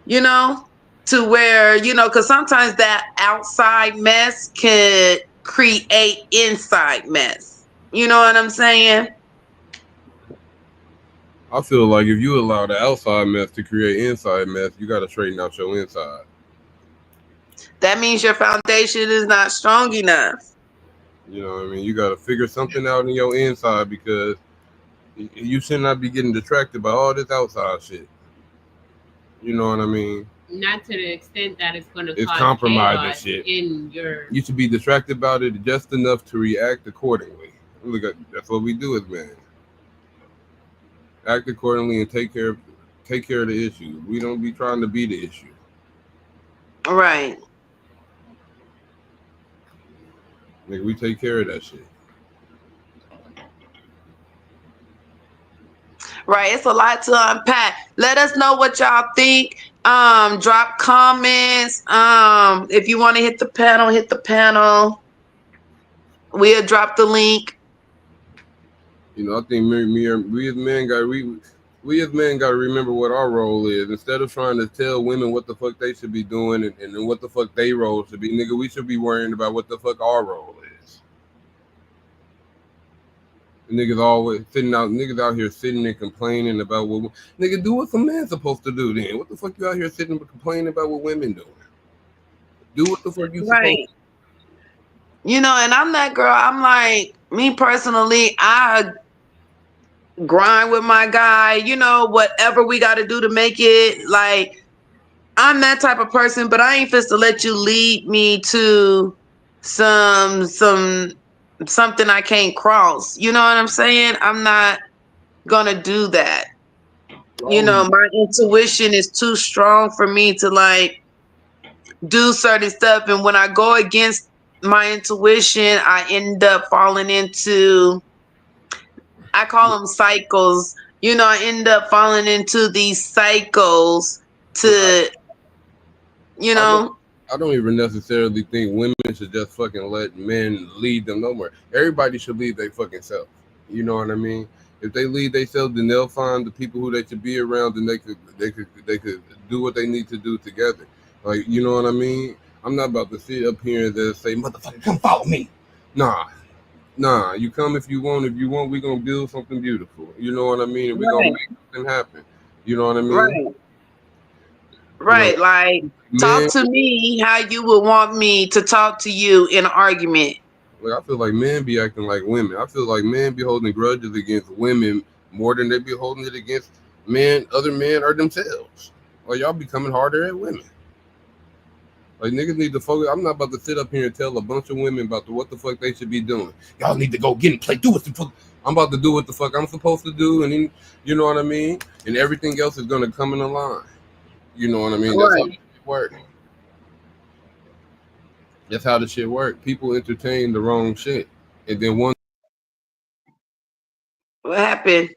to where, because sometimes that outside mess could create inside mess. You know what I'm saying? I feel like if you allow the outside mess to create inside mess, you got to straighten out your inside. That means your foundation is not strong enough. You know what I mean? You got to figure something out in your inside, because you should not be getting distracted by all this outside shit. You know what I mean? Not to the extent that it's going to cause compromising chaos shit. in your. You should be distracted about it just enough to react accordingly. Look at that's what we do as men. Act accordingly and take care of the issue. We don't be trying to be the issue. Right. Nigga, we take care of that shit. Right. It's a lot to unpack. Let us know what y'all think. Drop comments. If you want to hit the panel. We'll drop the link. I think we as men got to remember what our role is. Instead of trying to tell women what the fuck they should be doing and what the fuck their role should be, nigga, we should be worrying about what the fuck our role is. Niggas out here sitting and complaining about what nigga do what some man's supposed to do. Then what the fuck you out here sitting and complaining about what women doing? Do what the fuck you supposed to. And I'm that girl. I'm like, me personally, I grind with my guy, whatever we got to do to make it. Like, I'm that type of person, but I ain't supposed to let you lead me to something I can't cross. You know what I'm saying? I'm not gonna do that. My intuition is too strong for me to like do certain stuff, and when I go against my intuition, I end up falling into, I call them cycles. I end up falling into these cycles to, I don't even necessarily think women should just fucking let men lead them no more. Everybody should lead their fucking self. You know what I mean? If they lead themselves, then they'll find the people who they should be around, and they could do what they need to do together. Like, you know what I mean? I'm not about to sit up here and just say, motherfucker, come follow me. Nah, you come if you want. If you want, we're gonna build something beautiful. You know what I mean? And we're gonna make something happen. You know what I mean? Right. Like, talk to me how you would want me to talk to you in an argument. Like, I feel like men be acting like women. I feel like men be holding grudges against women more than they be holding it against other men or themselves. Like, y'all be coming harder at women. Like, niggas need to focus. I'm not about to sit up here and tell a bunch of women about what the fuck they should be doing. Y'all need to go get and play. Do what the fuck. I'm about to do what the fuck I'm supposed to do, and then, you know what I mean? And everything else is gonna come in a line. You know what I mean? That's how the shit work. That's how the shit work. People entertain the wrong shit, and then one. What happened?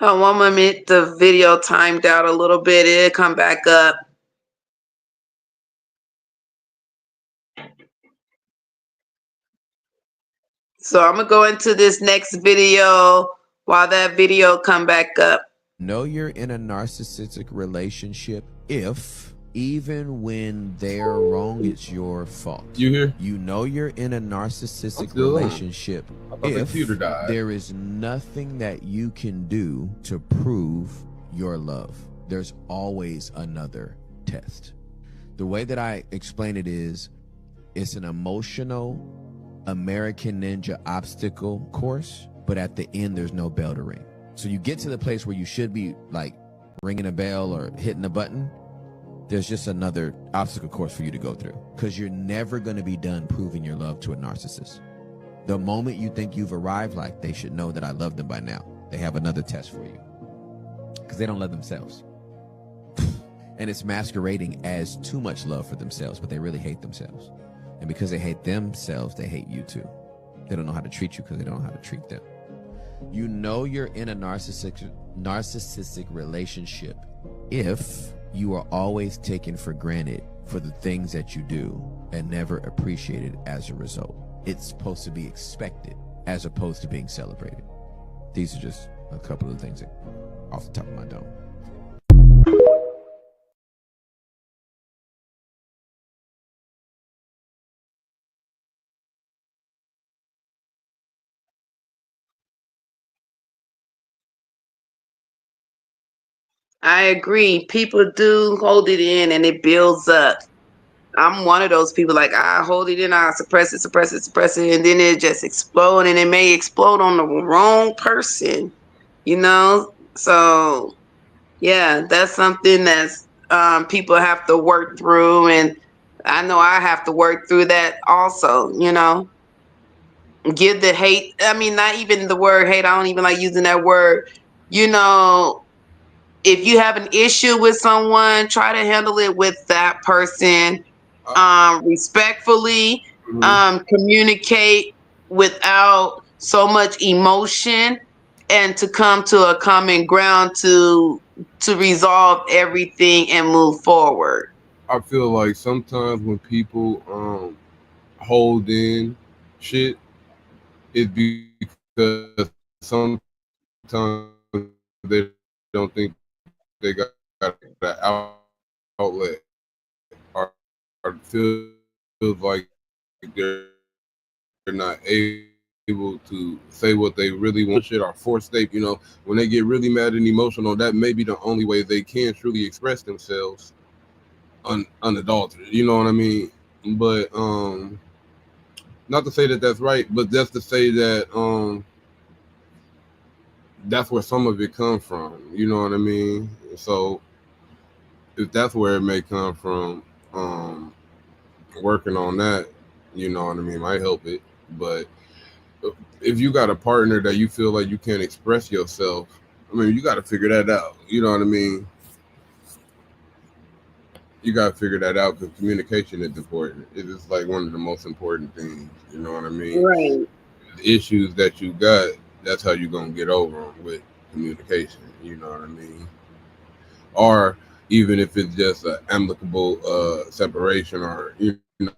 Oh, 1 minute. The video timed out a little bit. It'll come back up. So I'm gonna go into this next video while that video come back up. Know you're in a narcissistic relationship if, even when they're wrong, it's your fault. You hear? You know you're in a narcissistic relationship if there is nothing that you can do to prove your love. There's always another test. The way that I explain it is, it's an emotional American Ninja obstacle course, but at the end, there's no bell to ring. So you get to the place where you should be like ringing a bell or hitting a button. There's just another obstacle course for you to go through, because you're never going to be done proving your love to a narcissist. The moment you think you've arrived, like, they should know that I love them by now, they have another test for you, because they don't love themselves. And it's masquerading as too much love for themselves, but they really hate themselves. And because they hate themselves, they hate you too. They don't know how to treat you because they don't know how to treat them. You know you're in a narcissistic relationship if you are always taken for granted for the things that you do and never appreciated as a result. It's supposed to be expected as opposed to being celebrated. These are just a couple of things that, off the top of my dome. I agree. People do hold it in and it builds up. I'm one of those people, like, I hold it in, I suppress it, and then it just explode, and it may explode on the wrong person, you know? So, yeah, that's something that's people have to work through, and I know I have to work through that also, you know? Give the hate, I mean, not even the word hate, I don't even like using that word, you know? If you have an issue with someone, try to handle it with that person respectfully, communicate without so much emotion, and to come to a common ground to resolve everything and move forward. I feel like sometimes when people hold in shit, it's because sometimes they don't think they got an outlet, or feels like they're not able to say what they really want, shit, or force they, you know, when they get really mad and emotional, that may be the only way they can truly express themselves unadulterated, you know what I mean? But not to say that that's right, but just to say that that's where some of it comes from, you know what I mean? So if that's where it may come from, working on that, you know what I mean, might help it. But if you got a partner that you feel like you can't express yourself, I mean, you got to figure that out, you know what I mean? You got to figure that out, because communication is important. It is like one of the most important things, you know what I mean? Right. The issues that you got, that's how you're going to get over them, with communication, you know what I mean? Or even if it's just an amicable separation, or, you know,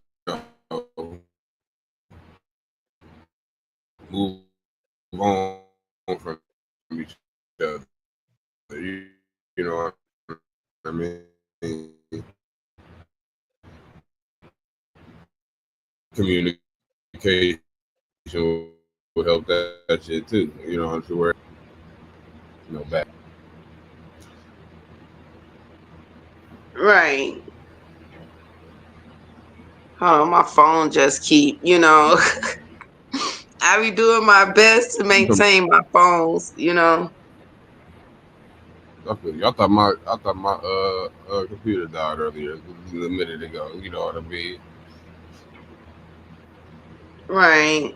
move on from each other, you know what I mean? Communication will help that shit too, you know, to where, you know, back. Right. Oh, my phone just keep, you know, I be doing my best to maintain my phones, you know. I feel you. I thought my computer died earlier, a minute ago. You know what I mean? Right.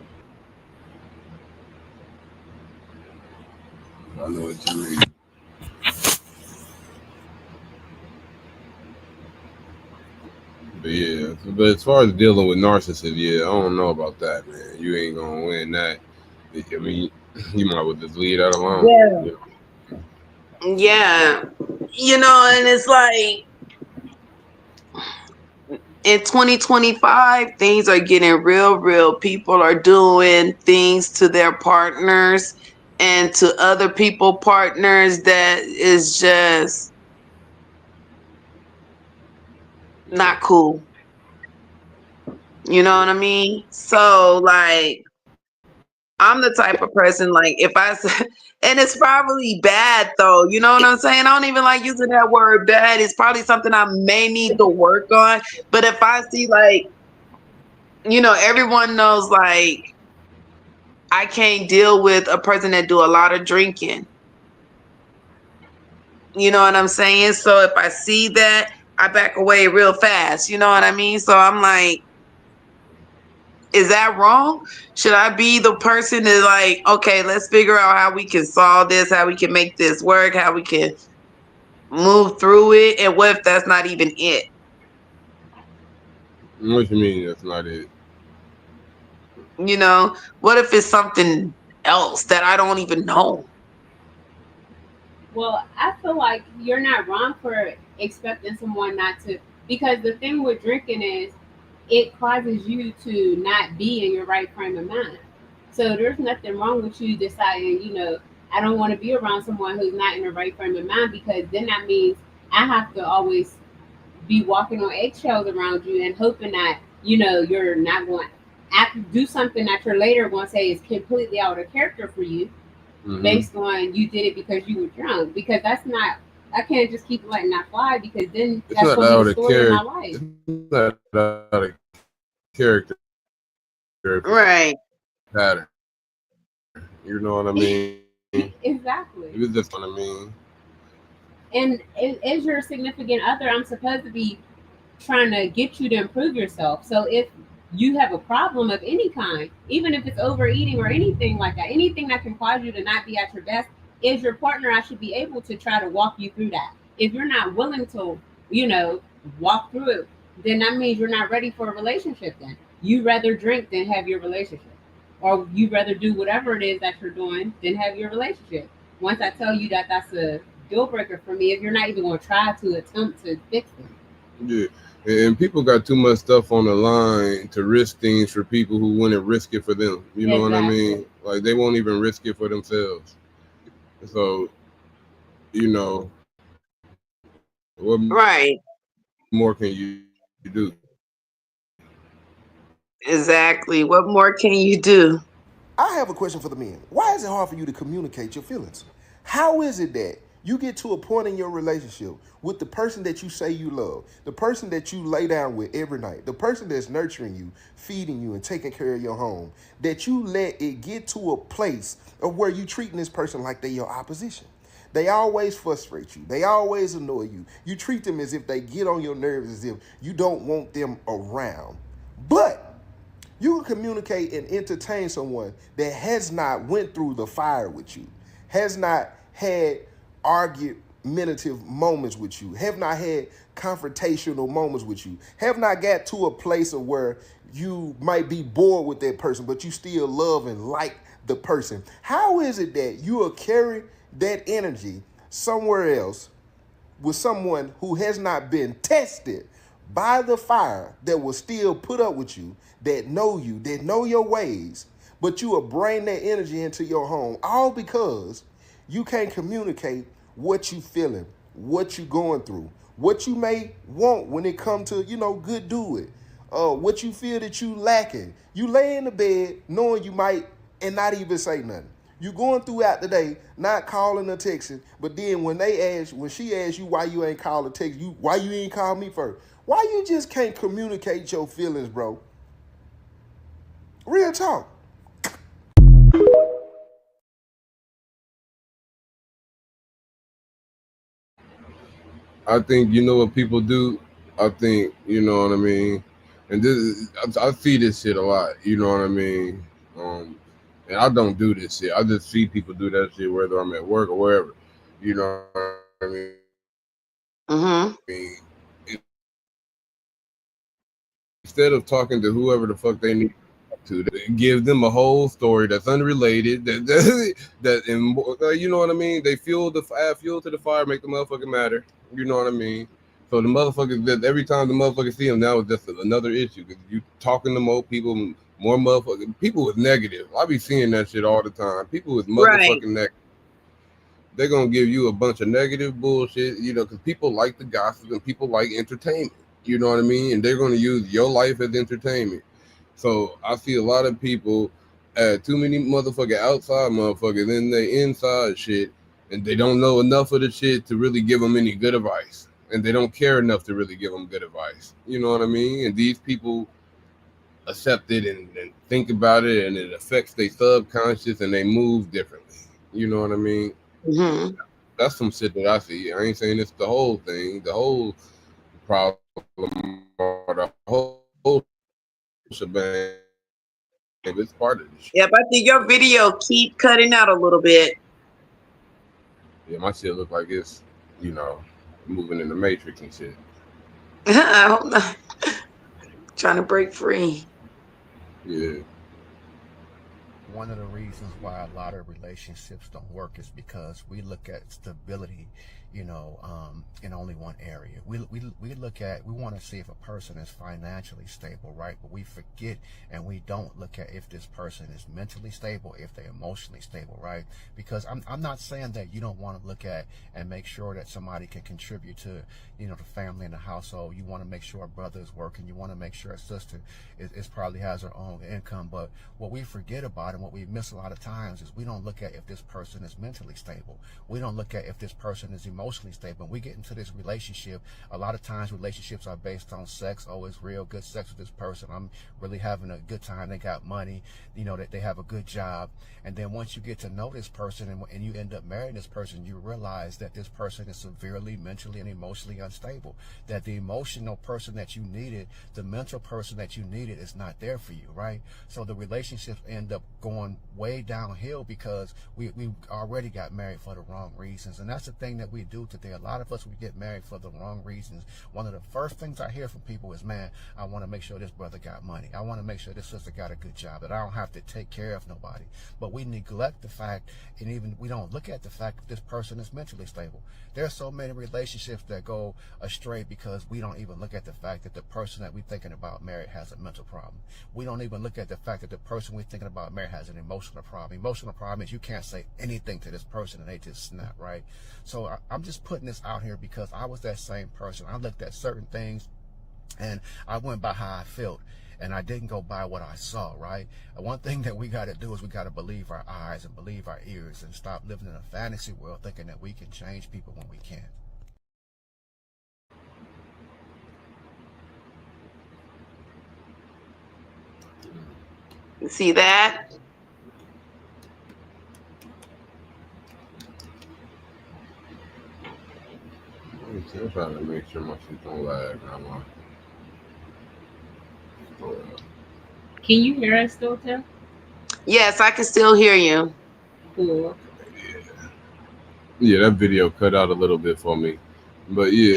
I know what you mean. But yeah, but as far as dealing with narcissists, yeah, I don't know about that, man. You ain't gonna win that. I mean, you might well just leave that alone. Yeah. You know? Yeah. You know, and it's like in 2025, things are getting real. People are doing things to their partners and to other people partners that is just not cool. You know what I mean? So, like, I'm the type of person, like, if I and it's probably bad though, you know what I'm saying? I don't even like using that word bad. It's probably something I may need to work on. But if I see, like, you know, everyone knows, like, I can't deal with a person that do a lot of drinking. You know what I'm saying? So if I see that, I back away real fast. You know what I mean? So I'm like, is that wrong? Should I be the person to, like, okay, let's figure out how we can solve this, how we can make this work, how we can move through it, and what if that's not even it? What you mean that's not it? You know, what if it's something else that I don't even know? Well, I feel like you're not wrong for expecting someone not to, because the thing with drinking is it causes you to not be in your right frame of mind. So there's nothing wrong with you deciding, I don't want to be around someone who's not in the right frame of mind, because then that means I have to always be walking on eggshells around you and hoping that, you're not going to do something that you're later going to say is completely out of character for you, based on you did it because you were drunk. Because that's not, I can't just keep letting that fly, because then It's that's not going to out be the of story of my character. life. It's not out of character. Right. Pattern. You know what I mean? Exactly. It's just what I mean. And as your significant other, I'm supposed to be trying to get you to improve yourself. So if you have a problem of any kind, even if it's overeating or anything like that, anything that can cause you to not be at your best, is your partner, I should be able to try to walk you through that. If you're not willing to, walk through it, then that means you're not ready for a relationship. Then you rather drink than have your relationship, or you rather do whatever it is that you're doing than have your relationship. Once I tell you that that's a deal breaker for me, if you're not even going to try to attempt to fix it. Yeah. And people got too much stuff on the line to risk things for people who wouldn't risk it for them. You know what I mean? Like, they won't even risk it for themselves. So, what Right. more can you do? Exactly. What more can you do? I have a question for the men. Why is it hard for you to communicate your feelings? How is it that you get to a point in your relationship with the person that you say you love, the person that you lay down with every night, the person that's nurturing you, feeding you, and taking care of your home, that you let it get to a place of where you treating this person like they your opposition? They always frustrate you. They always annoy you. You treat them as if they get on your nerves, as if you don't want them around. But you can communicate and entertain someone that has not went through the fire with you, has not had argumentative moments with you, have not had confrontational moments with you, have not got to a place of where you might be bored with that person, but you still love and like the person. How is it that you will carry that energy somewhere else with someone who has not been tested by the fire, that will still put up with you, that know your ways, but you will bring that energy into your home, all because you can't communicate what you feeling, what you going through, what you may want when it comes to, good do it, what you feel that you lacking. You lay in the bed knowing you might and not even say nothing. You going throughout the day, not calling or texting, but then when she asks you why you ain't call or text you, why you ain't call me first? Why you just can't communicate your feelings, bro? Real talk. I think what people do. I think you know what I mean. And I see this shit a lot. You know what I mean. And I don't do this shit. I just see people do that shit whether I'm at work or wherever. You know what I mean. Mm-hmm. Instead of talking to whoever the fuck they need to, give them a whole story that's unrelated. That you know what I mean. They add fuel to the fire, make the motherfucking matter. You know what I mean. So the motherfuckers, that every time the motherfuckers see them, now it's just another issue, because you talking to more people, more motherfuckers. People with negative. I be seeing that shit all the time. People with motherfucking negative. They're gonna give you a bunch of negative bullshit, because people like the gossip and people like entertainment. You know what I mean? And they're gonna use your life as entertainment. So I see a lot of people add too many motherfucking outside motherfuckers in their inside shit, and they don't know enough of the shit to really give them any good advice, and they don't care enough to really give them good advice. You know what I mean? And these people accept it and think about it, and it affects their subconscious, and they move differently. You know what I mean? Mm-hmm. That's some shit that I see. I ain't saying it's the whole thing, the whole problem, or the whole shebang. It's part of this shit. Yep, I think your video keep cutting out a little bit. Yeah, my shit look like it's, moving in the Matrix and shit. I hope not. trying to break free. Yeah. One of the reasons why a lot of relationships don't work is because we look at stability, in only one area. We want to see if a person is financially stable, right? But we forget and we don't look at if this person is mentally stable, if they're emotionally stable, right? Because I'm not saying that you don't want to look at and make sure that somebody can contribute to, the family and the household. You want to make sure a brother is working. You want to make sure a sister is probably has her own income. But what we forget about and what we miss a lot of times is we don't look at if this person is mentally stable. We don't look at if this person is emotionally stable. We get into this relationship. A lot of times relationships are based on sex. Oh, it's real good sex with this person. I'm really having a good time. They got money, that they have a good job. And then once you get to know this person and you end up marrying this person, you realize that this person is severely mentally and emotionally unstable. That the emotional person that you needed, the mental person that you needed is not there for you, right? So the relationships end up going way downhill because we already got married for the wrong reasons. And that's the thing that we do today. A lot of us, we get married for the wrong reasons. One of the first things I hear from people is, man, I want to make sure this brother got money. I want to make sure this sister got a good job, that I don't have to take care of nobody. But we neglect the fact, and even we don't look at the fact that this person is mentally stable. There are so many relationships that go astray because we don't even look at the fact that the person that we're thinking about married has a mental problem. We don't even look at the fact that the person we're thinking about married has an emotional problem. Emotional problem is you can't say anything to this person and they just snap, right? So I'm just putting this out here because I was that same person. I looked at certain things and I went by how I felt. And I didn't go by what I saw, right? And one thing that we got to do is we got to believe our eyes and believe our ears and stop living in a fantasy world thinking that we can change people when we can't. See that? I'm trying to make sure my shit don't lag, Grandma. Can you hear us still, Tim? Yes, I can still hear you. Cool. Yeah, that video cut out a little bit for me. But yeah,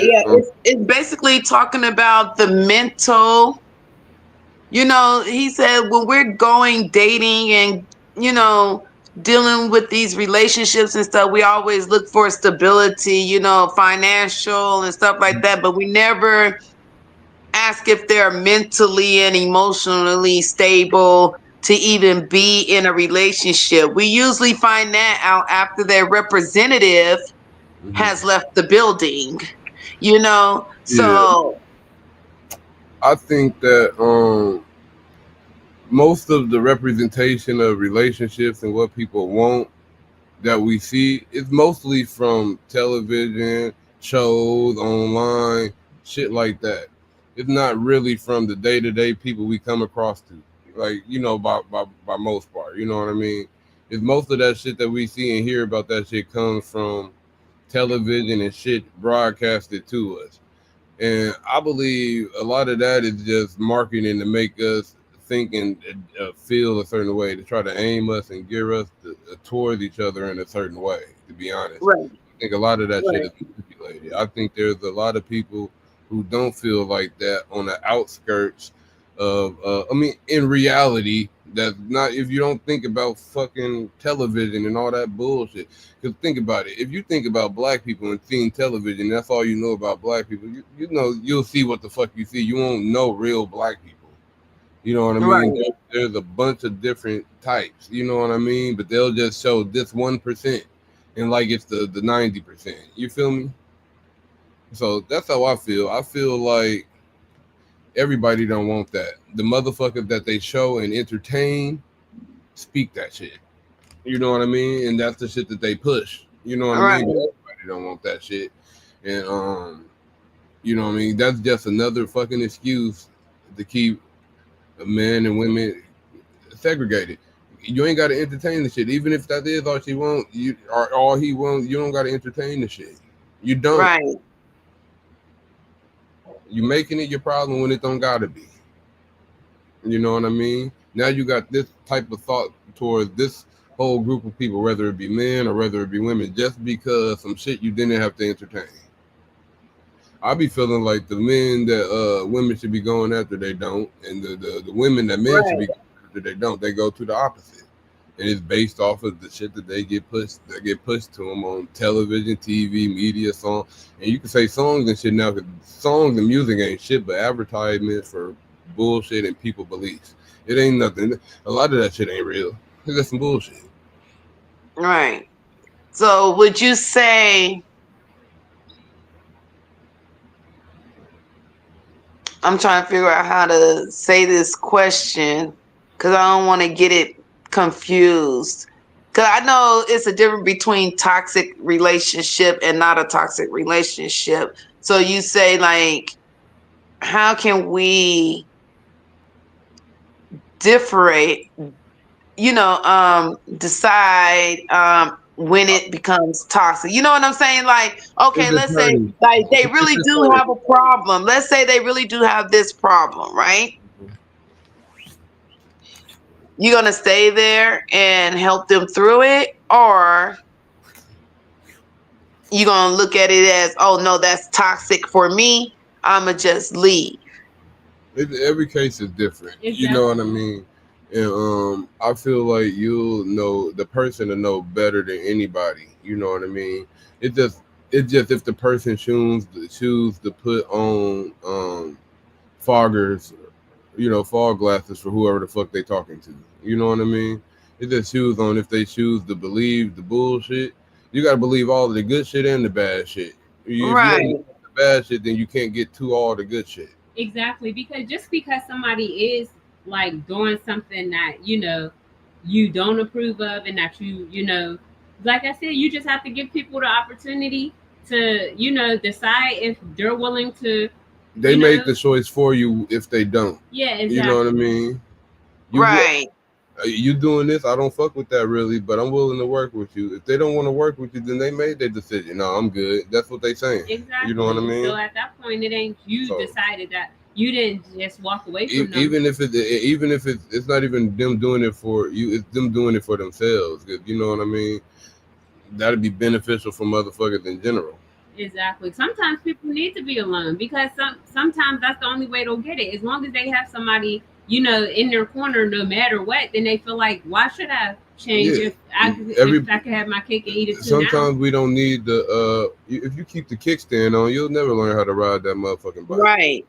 it's basically talking about the mental. He said when we're going dating and, dealing with these relationships and stuff, we always look for stability, financial and stuff like that. But we never ask if they're mentally and emotionally stable to even be in a relationship. We usually find that out after their representative has left the building, so I think that most of the representation of relationships and what people want that we see is mostly from television, shows, online, shit like that. It's not really from the day-to-day people we come across to, like, by most part, you know what I mean? It's most of that shit that we see and hear about that shit comes from television and shit broadcasted to us. And I believe a lot of that is just marketing to make us think and feel a certain way, to try to aim us and gear us towards each other in a certain way, to be honest. Right. I think a lot of that shit is manipulated. I think there's a lot of people who don't feel like that on the outskirts of, in reality, that's not, if you don't think about fucking television and all that bullshit. Because think about it. If you think about black people and seeing television, that's all you know about black people, you'll see what the fuck you see. You won't know real black people. You know what I mean? Right. There's a bunch of different types, you know what I mean? But they'll just show this 1% and like it's the 90%. You feel me? So that's how I feel. I feel like everybody don't want that. The motherfuckers that they show and entertain speak that shit. You know what I mean? And that's the shit that they push. You know what I mean? But everybody don't want that shit. And you know what I mean? That's just another fucking excuse to keep men and women segregated. You ain't got to entertain the shit. Even if that is all she want, all he wants, you don't got to entertain the shit. You don't. Right. You making it your problem when it don't gotta be. You know what I mean? Now you got this type of thought towards this whole group of people, whether it be men or whether it be women, just because some shit you didn't have to entertain. I be feeling like the men that women should be going after, they don't, and the women that men should be going after, they don't. They go to the opposite, and it's based off of the shit that they get pushed to them on television, TV, media, song. And you can say songs and shit now, because songs and music ain't shit but advertisements for bullshit and people beliefs. It ain't nothing. A lot of that shit ain't real. It's just some bullshit. Right. So would you say, I'm trying to figure out how to say this question because I don't want to get it confused. Because I know it's a difference between toxic relationship and not a toxic relationship. So you say, like, how can we differentiate, decide when it becomes toxic? You know what I'm saying? Like, okay, let's say like they really do have a problem. Let's say they really do have this problem, right? You're gonna stay there and help them through it, or you're gonna look at it as, oh no, that's toxic for me, I'ma just leave. Every case is different. Exactly. You know what I mean? And I feel like you'll know the person to know better than anybody. You know what I mean? It's just if the person choose to put on foggers, fog glasses for whoever the fuck they talking to. You know what I mean? It just choose on if they choose to believe the bullshit. You gotta believe all of the good shit and the bad shit. If you don't believe the bad shit, then you can't get to all the good shit. Exactly, because just because somebody is like doing something that you don't approve of, and that like I said, you just have to give people the opportunity to decide if they're willing to. They make the choice for you if they don't. Yeah, exactly. You know what I mean? You doing this, I don't fuck with that really, but I'm willing to work with you. If they don't want to work with you, then they made their decision. No, I'm good. That's what they saying. Exactly. You know what I mean? So at that point, it ain't you decided that. You didn't just walk away from them. Even if it's not even them doing it for you, it's them doing it for themselves. You know what I mean? That'd be beneficial for motherfuckers in general. Exactly. Sometimes people need to be alone because sometimes that's the only way they'll get it. As long as they have somebody, in their corner, no matter what, then they feel like, why should I change if I could have my cake and eat it too? Sometimes we don't need the if you keep the kickstand on, you'll never learn how to ride that motherfucking bike.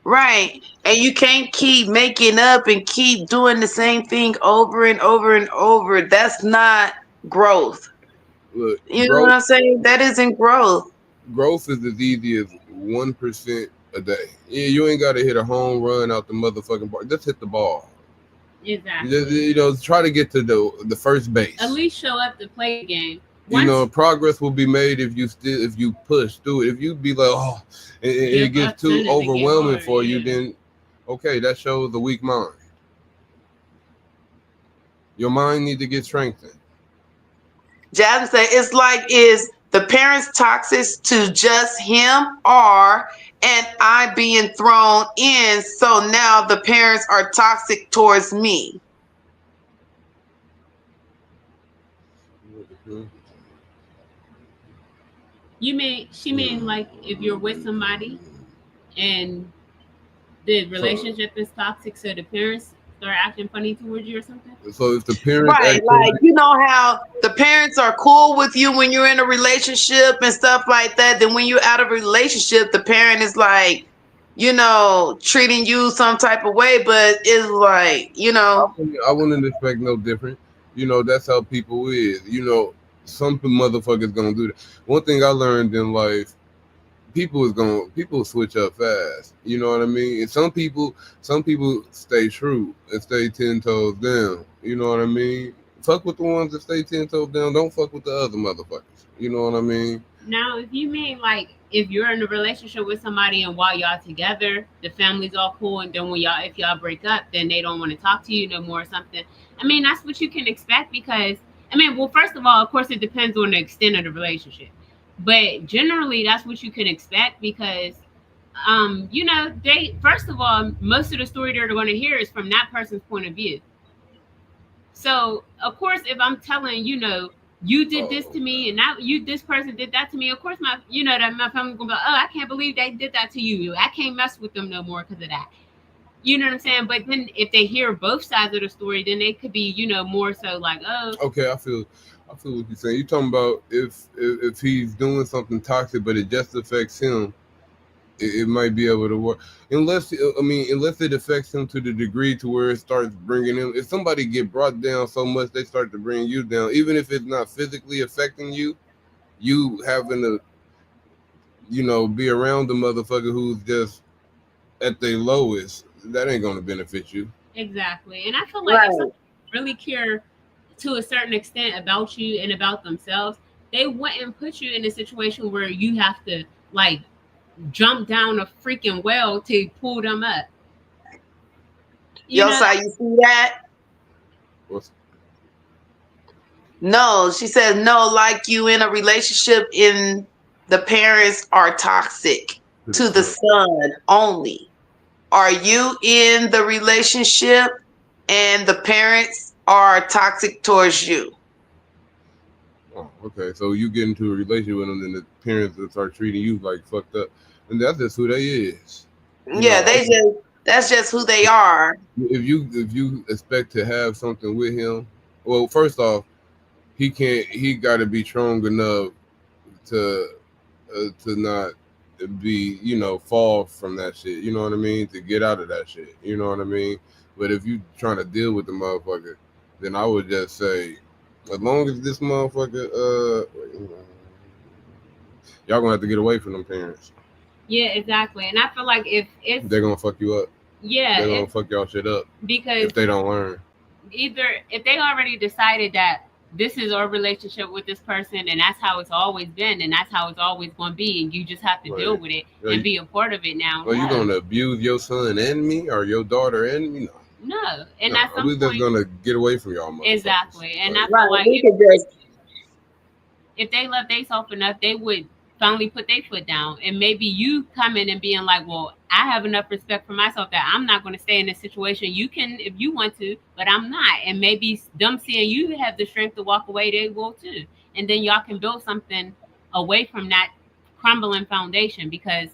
Right. And you can't keep making up and keep doing the same thing over and over and over. That's not growth. Look, know what I'm saying? That isn't growth. Growth is as easy as 1% a day. Yeah, you ain't got to hit a home run out the motherfucking ball. Just hit the ball. Exactly. Try to get to the first base. At least show up to play the game. Progress will be made if you push through it. If you be like, and it gets too overwhelming for you, then okay, that shows a weak mind. Your mind needs to get strengthened. Jasmine said, it's like, is the parents toxic to just him, or and I being thrown in, so now the parents are toxic towards me? She mean like if you're with somebody and the relationship is toxic, so the parents start acting funny towards you or something? So if the parents like how the parents are cool with you when you're in a relationship and stuff like that, then when you're out of a relationship, the parent is like, treating you some type of way, but it's like, I wouldn't expect no different. That's how people is. Some motherfuckers gonna do that. One thing I learned in life, people switch up fast. You know what I mean? And some people stay true and stay 10 toes down. You know what I mean? Fuck with the ones that stay 10 toes down. Don't fuck with the other motherfuckers. You know what I mean? Now, if you mean like if you're in a relationship with somebody and while y'all together, the family's all cool, and then if y'all break up, then they don't want to talk to you no more or something. I mean, that's what you can expect because, well, first of all, of course, it depends on the extent of the relationship. But generally, that's what you can expect because, first of all, most of the story they're going to hear is from that person's point of view. So, of course, if I'm telling, you did this to me, and now this person did that to me. Of course, my family gonna be like, oh, I can't believe they did that to you. I can't mess with them no more because of that. You know what I'm saying? But then if they hear both sides of the story, then they could be, more so like, oh. Okay, I feel what you're saying. You're talking about if he's doing something toxic, but it just affects him, it might be able to work. Unless it affects him to the degree to where it starts bringing him. If somebody get brought down so much, they start to bring you down. Even if it's not physically affecting you, you having to, be around the motherfucker who's just at their lowest, that ain't going to benefit you. Exactly. And I feel like if someone really care to a certain extent about you and about themselves, they wouldn't put you in a situation where you have to like jump down a freaking well to pull them up. You see that? No, she says no, like you in a relationship in the parents are toxic to the son only. Are you in the relationship and the parents are toxic towards you? Oh, okay. So you get into a relationship with them and the parents that start treating you like fucked up. And that's just who they is. That's just who they are. If you expect to have something with him, well, first off, he gotta be strong enough to not be, fall from that shit. You know what I mean? To get out of that shit. You know what I mean? But if you trying to deal with the motherfucker, then I would just say, as long as this motherfucker, y'all gonna have to get away from them parents. Yeah, exactly. And I feel like if they're gonna fuck you up. Yeah. They're gonna fuck y'all shit up. Because if they don't learn. Either if they already decided that this is our relationship with this person and that's how it's always been and that's how it's always going to be and you just have to deal with it and be a part of it now. Are you going to abuse your son and me or your daughter and me? No. And at some point, just going to get away from y'all. Exactly. And I feel like if they love themselves enough, they would finally put their foot down. And maybe you come in and being like, well, I have enough respect for myself that I'm not going to stay in this situation. You can if you want to, but I'm not. And maybe them seeing you have the strength to walk away, they will too. And then y'all can build something away from that crumbling foundation, because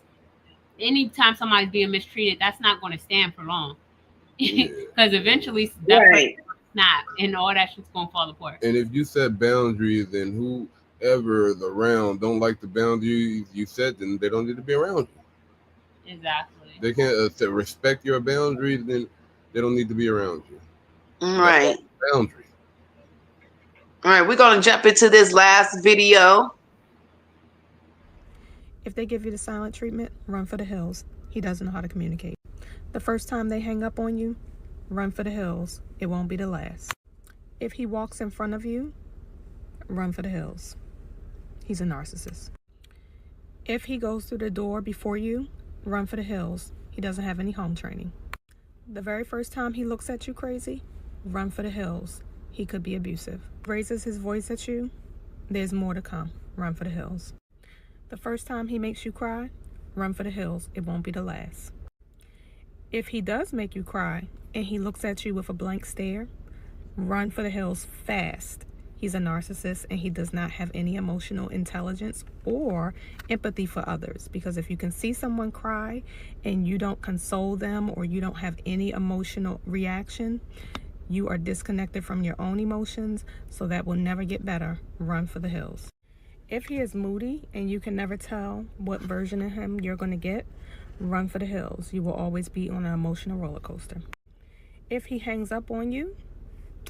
anytime somebody's being mistreated, that's not going to stand for long. Because eventually that person will snap and all that shit's going to fall apart. And if you set boundaries and whoever is around don't like the boundaries you set, then they don't need to be around you. Exactly. They can't respect your boundaries, then they don't need to be around you. Right. Boundary. All right, we're going to jump into this last video. If they give you the silent treatment, run for the hills. He doesn't know how to communicate. The first time they hang up on you, run for the hills. It won't be the last. If he walks in front of you, run for the hills. He's a narcissist. If he goes through the door before you, run for the hills. He doesn't have any home training. The very first time he looks at you crazy, run for the hills. He could be abusive. Raises his voice at you, there's more to come. Run for the hills. The first time he makes you cry, run for the hills. It won't be the last. If he does make you cry and he looks at you with a blank stare, run for the hills fast. He's a narcissist and he does not have any emotional intelligence or empathy for others. Because if you can see someone cry and you don't console them or you don't have any emotional reaction, you are disconnected from your own emotions, so that will never get better. Run for the hills. If he is moody and you can never tell what version of him you're going to get, run for the hills. You will always be on an emotional roller coaster. If he hangs up on you,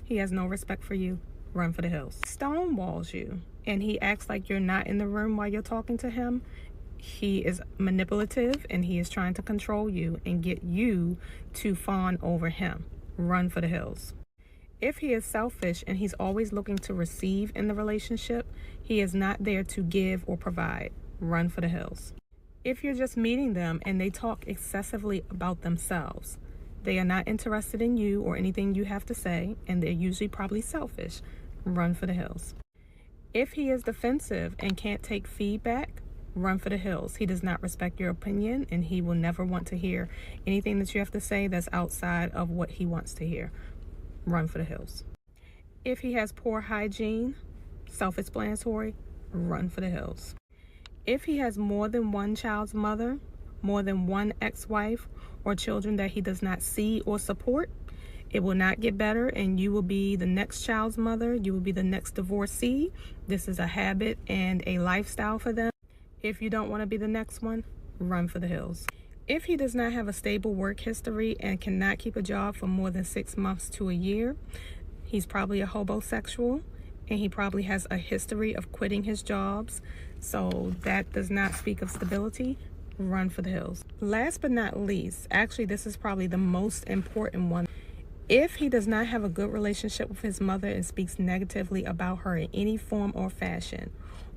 he has no respect for you. Run for the hills. Stonewalls you and he acts like you're not in the room while you're talking to him. He is manipulative and he is trying to control you and get you to fawn over him. Run for the hills. If he is selfish and he's always looking to receive in the relationship, he is not there to give or provide. Run for the hills. If you're just meeting them and they talk excessively about themselves, they are not interested in you or anything you have to say, and they're usually probably selfish, run for the hills. If he is defensive and can't take feedback, run for the hills. He does not respect your opinion and he will never want to hear anything that you have to say that's outside of what he wants to hear. Run for the hills. If he has poor hygiene Self-explanatory, run for the hills. If he has more than one child's mother, more than one ex-wife, or children that he does not see or support, it will not get better, and you will be the next child's mother. You will be the next divorcee. This is a habit and a lifestyle for them. If you don't want to be the next one, run for the hills. If he does not have a stable work history and cannot keep a job for more than 6 months to a year, he's probably a homosexual, and he probably has a history of quitting his jobs. So that does not speak of stability. Run for the hills. Last but not least, actually this is probably the most important one. If he does not have a good relationship with his mother and speaks negatively about her in any form or fashion,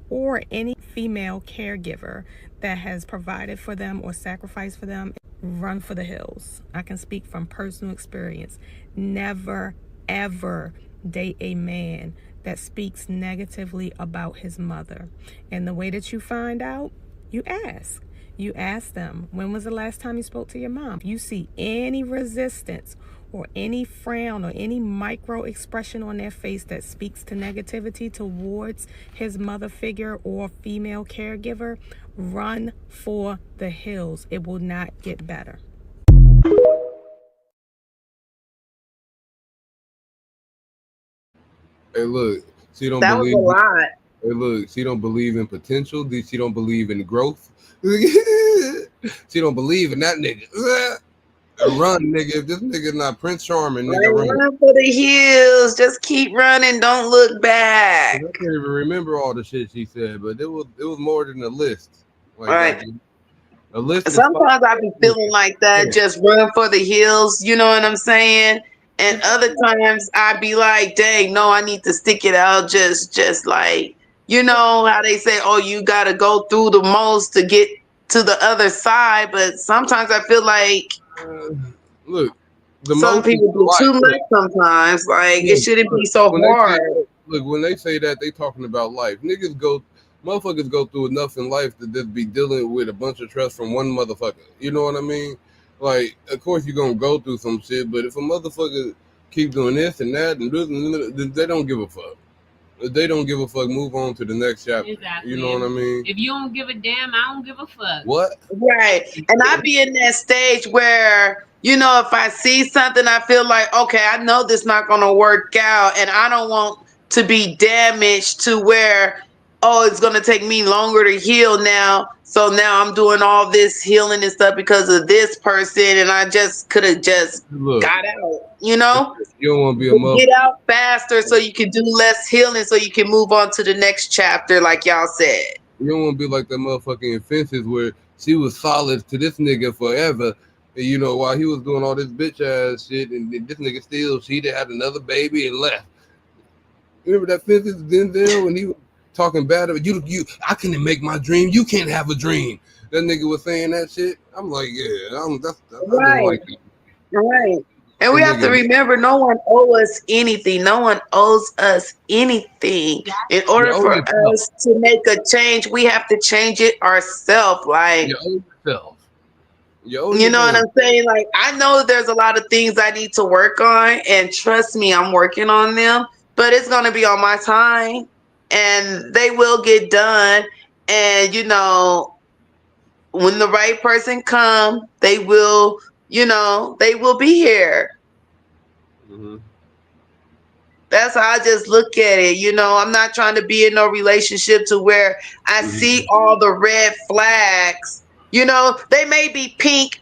or any female caregiver that has provided for them or sacrificed for them, run for the hills. I can speak from personal experience. Never, ever date a man that speaks negatively about his mother. And the way that you find out, you ask. You ask them, when was the last time you spoke to your mom? If you see any resistance or any frown or any micro expression on their face that speaks to negativity towards his mother figure or female caregiver, run for the hills. It will not get better. Hey, look, she don't That believe. was a lot. Hey, look, she don't believe in potential. She don't believe in growth. She don't believe in that nigga. Run, nigga. If this nigga not Prince Charming, nigga, run for the hills. Just keep running. Don't look back. I can't even remember all the shit she said, but it was more than a list. Like, right. A list. Sometimes I be feeling like that. Yeah. Just run for the hills. You know what I'm saying? And other times I be like, dang, no, I need to stick it out. Just like, you know how they say, oh, you got to go through the most to get to the other side. But sometimes I feel like, look, some people do too much sometimes. Like, it shouldn't be so hard. Look, when they say that, they talking about life. Motherfuckers go through enough in life to just be dealing with a bunch of trust from one motherfucker. You know what I mean? Like, of course you're going to go through some shit, but if a motherfucker keep doing this and that and this, then they don't give a fuck. If they don't give a fuck, move on to the next chapter. Exactly. You know what I mean? If you don't give a damn, I don't give a fuck. What? Right. And I be in that stage where, you know, if I see something, I feel like, okay, I know this not going to work out, and I don't want to be damaged to where, oh, it's going to take me longer to heal now. So now I'm doing all this healing and stuff because of this person, and I just could have just got out, you know? You don't want to be a motherfucker. Get out faster so you can do less healing so you can move on to the next chapter, like y'all said. You don't want to be like that motherfucking in Fences where she was solid to this nigga forever, and, you know, while he was doing all this bitch ass shit, and this nigga still cheated, had another baby, and left. Remember that Fences Denzel when he was talking bad about you? I can make my dream. You can't have a dream. That nigga was saying that shit. I'm like, yeah, I don't like that. Right. And we have to remember, no one owes us anything. No one owes us anything. In order for us to make a change, we have to change it ourselves. Like, you owe yourself. You know what I'm saying? Like, I know there's a lot of things I need to work on, and trust me, I'm working on them, but it's going to be on my time, and they will get done. And, you know, when the right person comes, they will, you know, they will be here. Mm-hmm. That's how I just look at it. You know, I'm not trying to be in no relationship to where I see all the red flags. You know, they may be pink.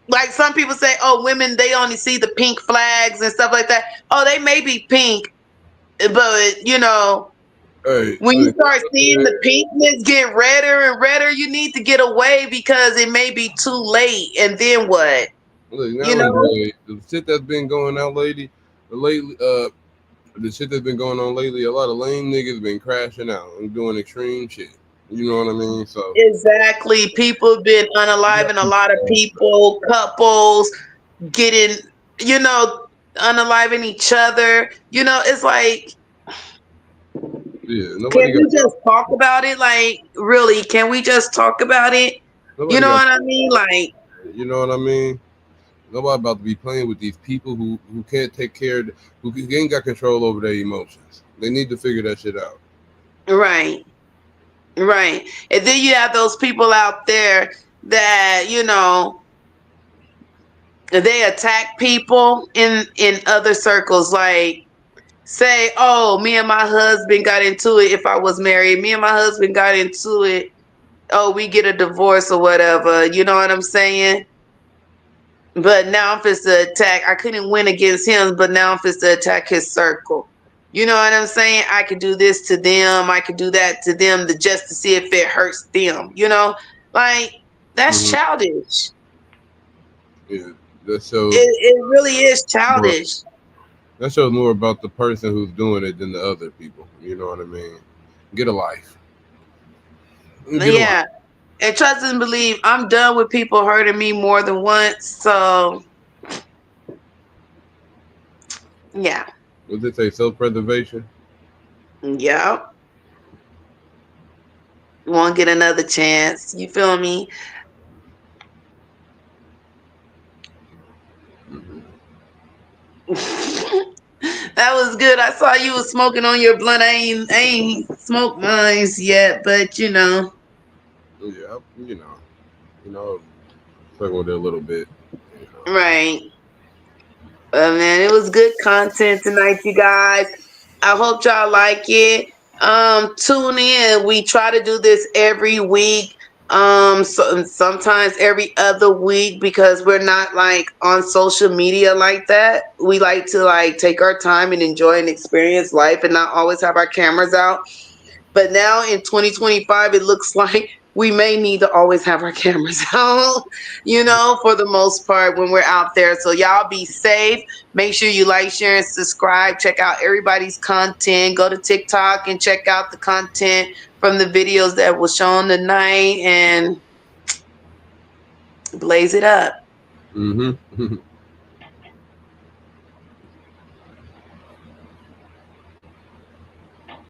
Like some people say, oh, women, they only see the pink flags and stuff like that. Oh, they may be pink. But, you know, when you start seeing the pinkness get redder and redder, you need to get away because it may be too late. And then what? Look, you know, the shit that's been going on lately, the shit that's been going on lately, a lot of lame niggas been crashing out and doing extreme shit. You know what I mean? So exactly. People have been unaliving a lot of people, couples getting, you know, unaliving each other. You know, it's like, can we just talk about it? Like, really, can we just talk about it? You know what I mean? Like, you know what I mean? Nobody about to be playing with these people who can't take care of, who ain't got control over their emotions. They need to figure that shit out. Right. Right. And then you have those people out there that, you know, they attack people in other circles, like say, oh, me and my husband got into it. If I was married, me and my husband got into it. Oh, we get a divorce or whatever. You know what I'm saying? But now I'm supposed to attack. I couldn't win against him, but now I'm supposed to attack his circle. You know what I'm saying? I could do this to them. I could do that to them just to see if it hurts them. You know, like that's childish. Yeah, that shows. It really is childish. That shows more about the person who's doing it than the other people. You know what I mean? Get a life. Yeah. And trust and believe, I'm done with people hurting me more than once. So, yeah. What did they say? Self-preservation? Yeah. Won't get another chance. You feel me? That was good. I saw you was smoking on your blunt. I ain't smoked mine yet, but you know. Yeah, you know, talking with it a little bit. You know. Right. Man, it was good content tonight, you guys. I hope y'all like it. Tune in. We try to do this every week. So sometimes every other week because we're not like on social media like that. We like to like take our time and enjoy and experience life and not always have our cameras out. But now in 2025, it looks like we may need to always have our cameras out, you know, for the most part when we're out there. So y'all be safe. Make sure you like, share, and subscribe. Check out everybody's content. Go to TikTok and check out the content from the videos that was shown tonight and blaze it up. Mm-hmm.